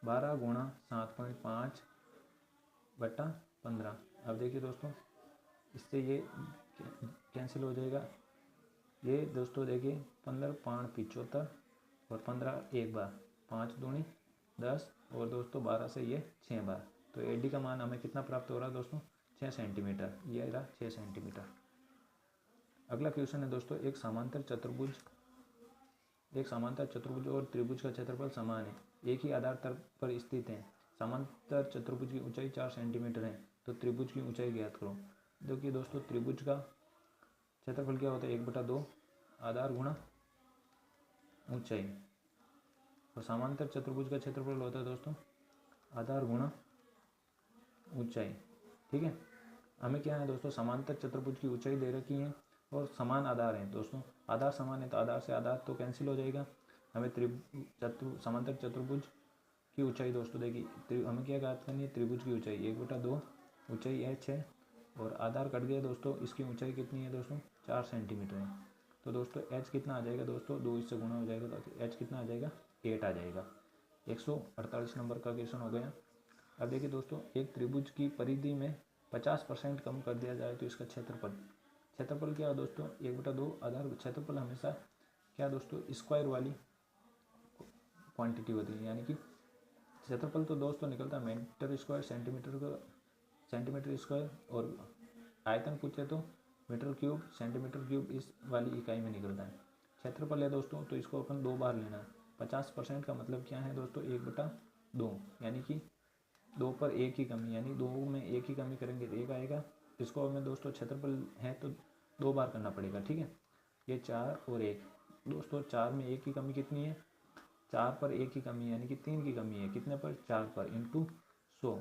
12 × 7.5 बटा 15। अब देखिए दोस्तों इससे ये कैंसिल हो जाएगा। ये दोस्तों देखिए 15 5 75 और 15 एक बार, 5 दूनी 10, और दोस्तों 12 से ये 6 बार। तो AD का मान हमें कितना प्राप्त हो रहा है दोस्तों 6 सेंटीमीटर, ये रहा 6 सेंटीमीटर। अगला क्वेश्चन है दोस्तों एक समांतर चतुर्भुज और त्रिभुज का क्षेत्रफल समान है, एक ही आधार तल पर स्थित है। समांतर चतुर्भुज की ऊंचाई 4 सेंटीमीटर है, तो त्रिभुज की ऊंचाई ज्ञात करो। देखिए दोस्तों त्रिभुज का क्षेत्रफल क्या होता है 1/2 आधार गुणा ऊंचाई, और समांतर चतुर्भुज का क्षेत्रफल होता है दोस्तों आधार गुणा ऊंचाई, ठीक है। हमें क्या है दोस्तों समांतर चतुर्भुज की ऊंचाई दे रखी है और समान आधार है दोस्तों। आधार समान है तो आधार से आधार तो कैंसिल हो जाएगा। हमें समांतर चतुर्भुज की ऊंचाई दोस्तों देखिए हमें क्या ज्ञात करनी है, त्रिभुज की ऊंचाई 1/2, ऊंचाई h है, और आधार कट गया दोस्तों। इसकी ऊंचाई कितनी है दोस्तों 4 सेंटीमीटर है। तो दोस्तों h कितना आ जाएगा दोस्तों 2 इससे गुणा हो जाएगा, तो h कितना आ जाएगा 8 आ जाएगा। 148 नंबर का क्वेश्चन हो गया। अब देखिए दोस्तों एक त्रिभुज की परिधि में 50% कम कर दिया जाए तो इसका क्षेत्रफल क्या है दोस्तों 1/2 आधार। क्षेत्रफल हमेशा क्या दोस्तों स्क्वायर वाली क्वांटिटी होती है, यानी कि क्षेत्रफल तो दोस्तों निकलता है मीटर स्क्वायर सेंटीमीटर स्क्वायर, और आयतन पूछे तो मीटर क्यूब सेंटीमीटर क्यूब इस वाली इकाई में निकलता है। क्षेत्रफल है दोस्तों तो इसको अपन 2 बार लेना है। 50% का मतलब क्या है दोस्तों 1/2, यानी कि 2 पर 1 की कमी, यानी 2 में 1 की कमी करेंगे तो 1 आएगा। इसको हमें दोस्तों क्षेत्रफल है तो 2 बार करना पड़ेगा, ठीक है। ये 4 और 1 दोस्तों, 4 में 1 की कमी कितनी है 4 पर 1 की कमी, यानी कि 3 की कमी है। कितने पर 4 पर इंटू 100,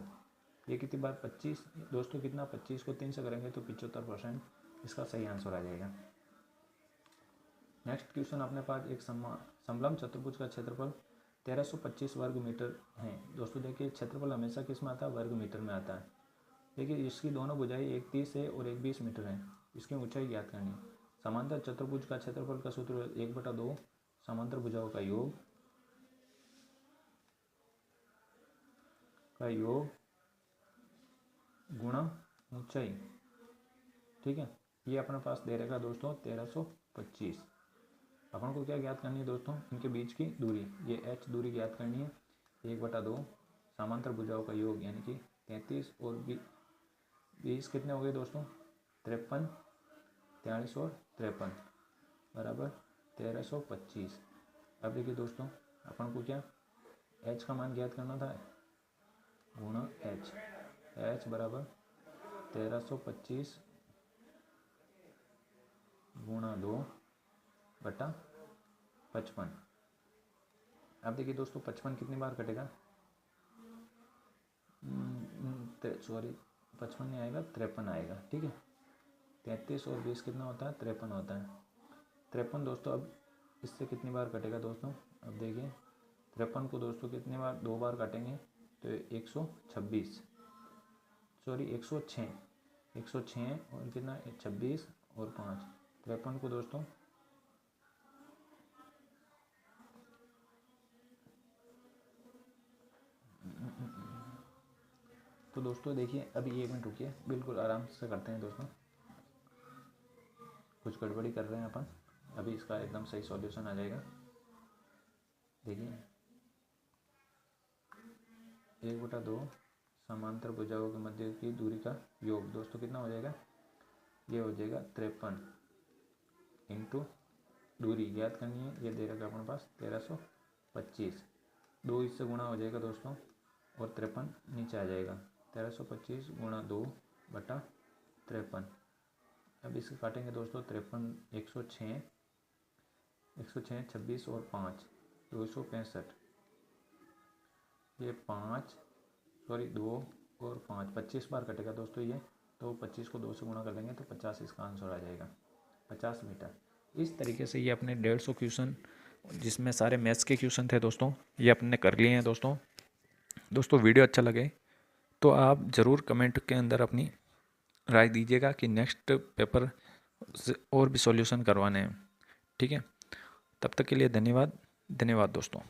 ये कितनी बार 25 दोस्तों, कितना 25 को 3 से करेंगे तो 75% इसका सही आंसर आ जाएगा। नेक्स्ट क्वेश्चन अपने पास एक समलंब चतुर्भुज का क्षेत्रफल 1325 वर्ग मीटर है। दोस्तों देखिए क्षेत्रफल हमेशा किस में आता है वर्ग मीटर में आता है। देखिए इसकी दोनों भुजाएं एक 30 है और एक 20 मीटर है। इसकी ऊंचाई ज्ञात करनी है। समांतर चतुर्भुज का क्षेत्रफल का सूत्र 1/2 समांतर भुजाओं का योग का योग गुणा ऊंचाई, ठीक है। ये अपने पास दे रखा दोस्तों 1325। अपन को क्या ज्ञात करनी है दोस्तों, इनके बीच की दूरी, ये h दूरी ज्ञात करनी है। 1/2 समांतर भुजाओं का योग यानी कि 33 और 20 कितने हो गए दोस्तों, 53, 43 और 53 बराबर 1325। अब देखिए दोस्तों, अपन को क्या h का मान ज्ञात करना था, गुणा h बराबर 1325 गुणा 2/55। अब देखिए दोस्तों 55 कितनी बार कटेगा, सॉरी 55 नहीं आएगा, 53 आएगा, ठीक है। 33 और 20 कितना होता है, 53 होता है। 53 दोस्तों अब इससे कितनी बार कटेगा दोस्तों, अब देखिए 53 को दोस्तों कितनी बार, 2 बार काटेंगे तो 126, सॉरी 106 और कितना 26 और 5, 53 को दोस्तों तो दोस्तों देखिए अभी 1 मिनट रुकिए, बिल्कुल आराम से करते हैं दोस्तों, कुछ गड़बड़ी कर रहे हैं अपन, अभी इसका एकदम सही सॉल्यूशन आ जाएगा। देखिए 1/2 समांतर भुजाओं के मध्य की दूरी का योग दोस्तों कितना हो जाएगा, ये हो जाएगा 53 इंटू दूरी ज्ञात करनी है, ये दे रखा अपने पास 1325, 2 इससे गुणा हो जाएगा दोस्तों और 53 नीचे आ जाएगा, 1325 गुणा 2/53। अब इसे काटेंगे दोस्तों 53, 106, 26 और 5 265, ये 5 सॉरी 2 और 5 25 बार कटेगा दोस्तों ये, तो 25 को 2 से गुणा कर लेंगे तो 50 इसका आंसर आ जाएगा, 50 मीटर। इस तरीके से ये अपने 150 क्वेश्चन, जिसमें सारे मैथ्स के क्वेश्चन थे दोस्तों, ये अपने कर लिए हैं दोस्तों। वीडियो अच्छा लगे तो आप ज़रूर कमेंट के अंदर अपनी राय दीजिएगा कि नेक्स्ट पेपर से और भी सॉल्यूशन करवाने हैं, ठीक है। तब तक के लिए धन्यवाद दोस्तों।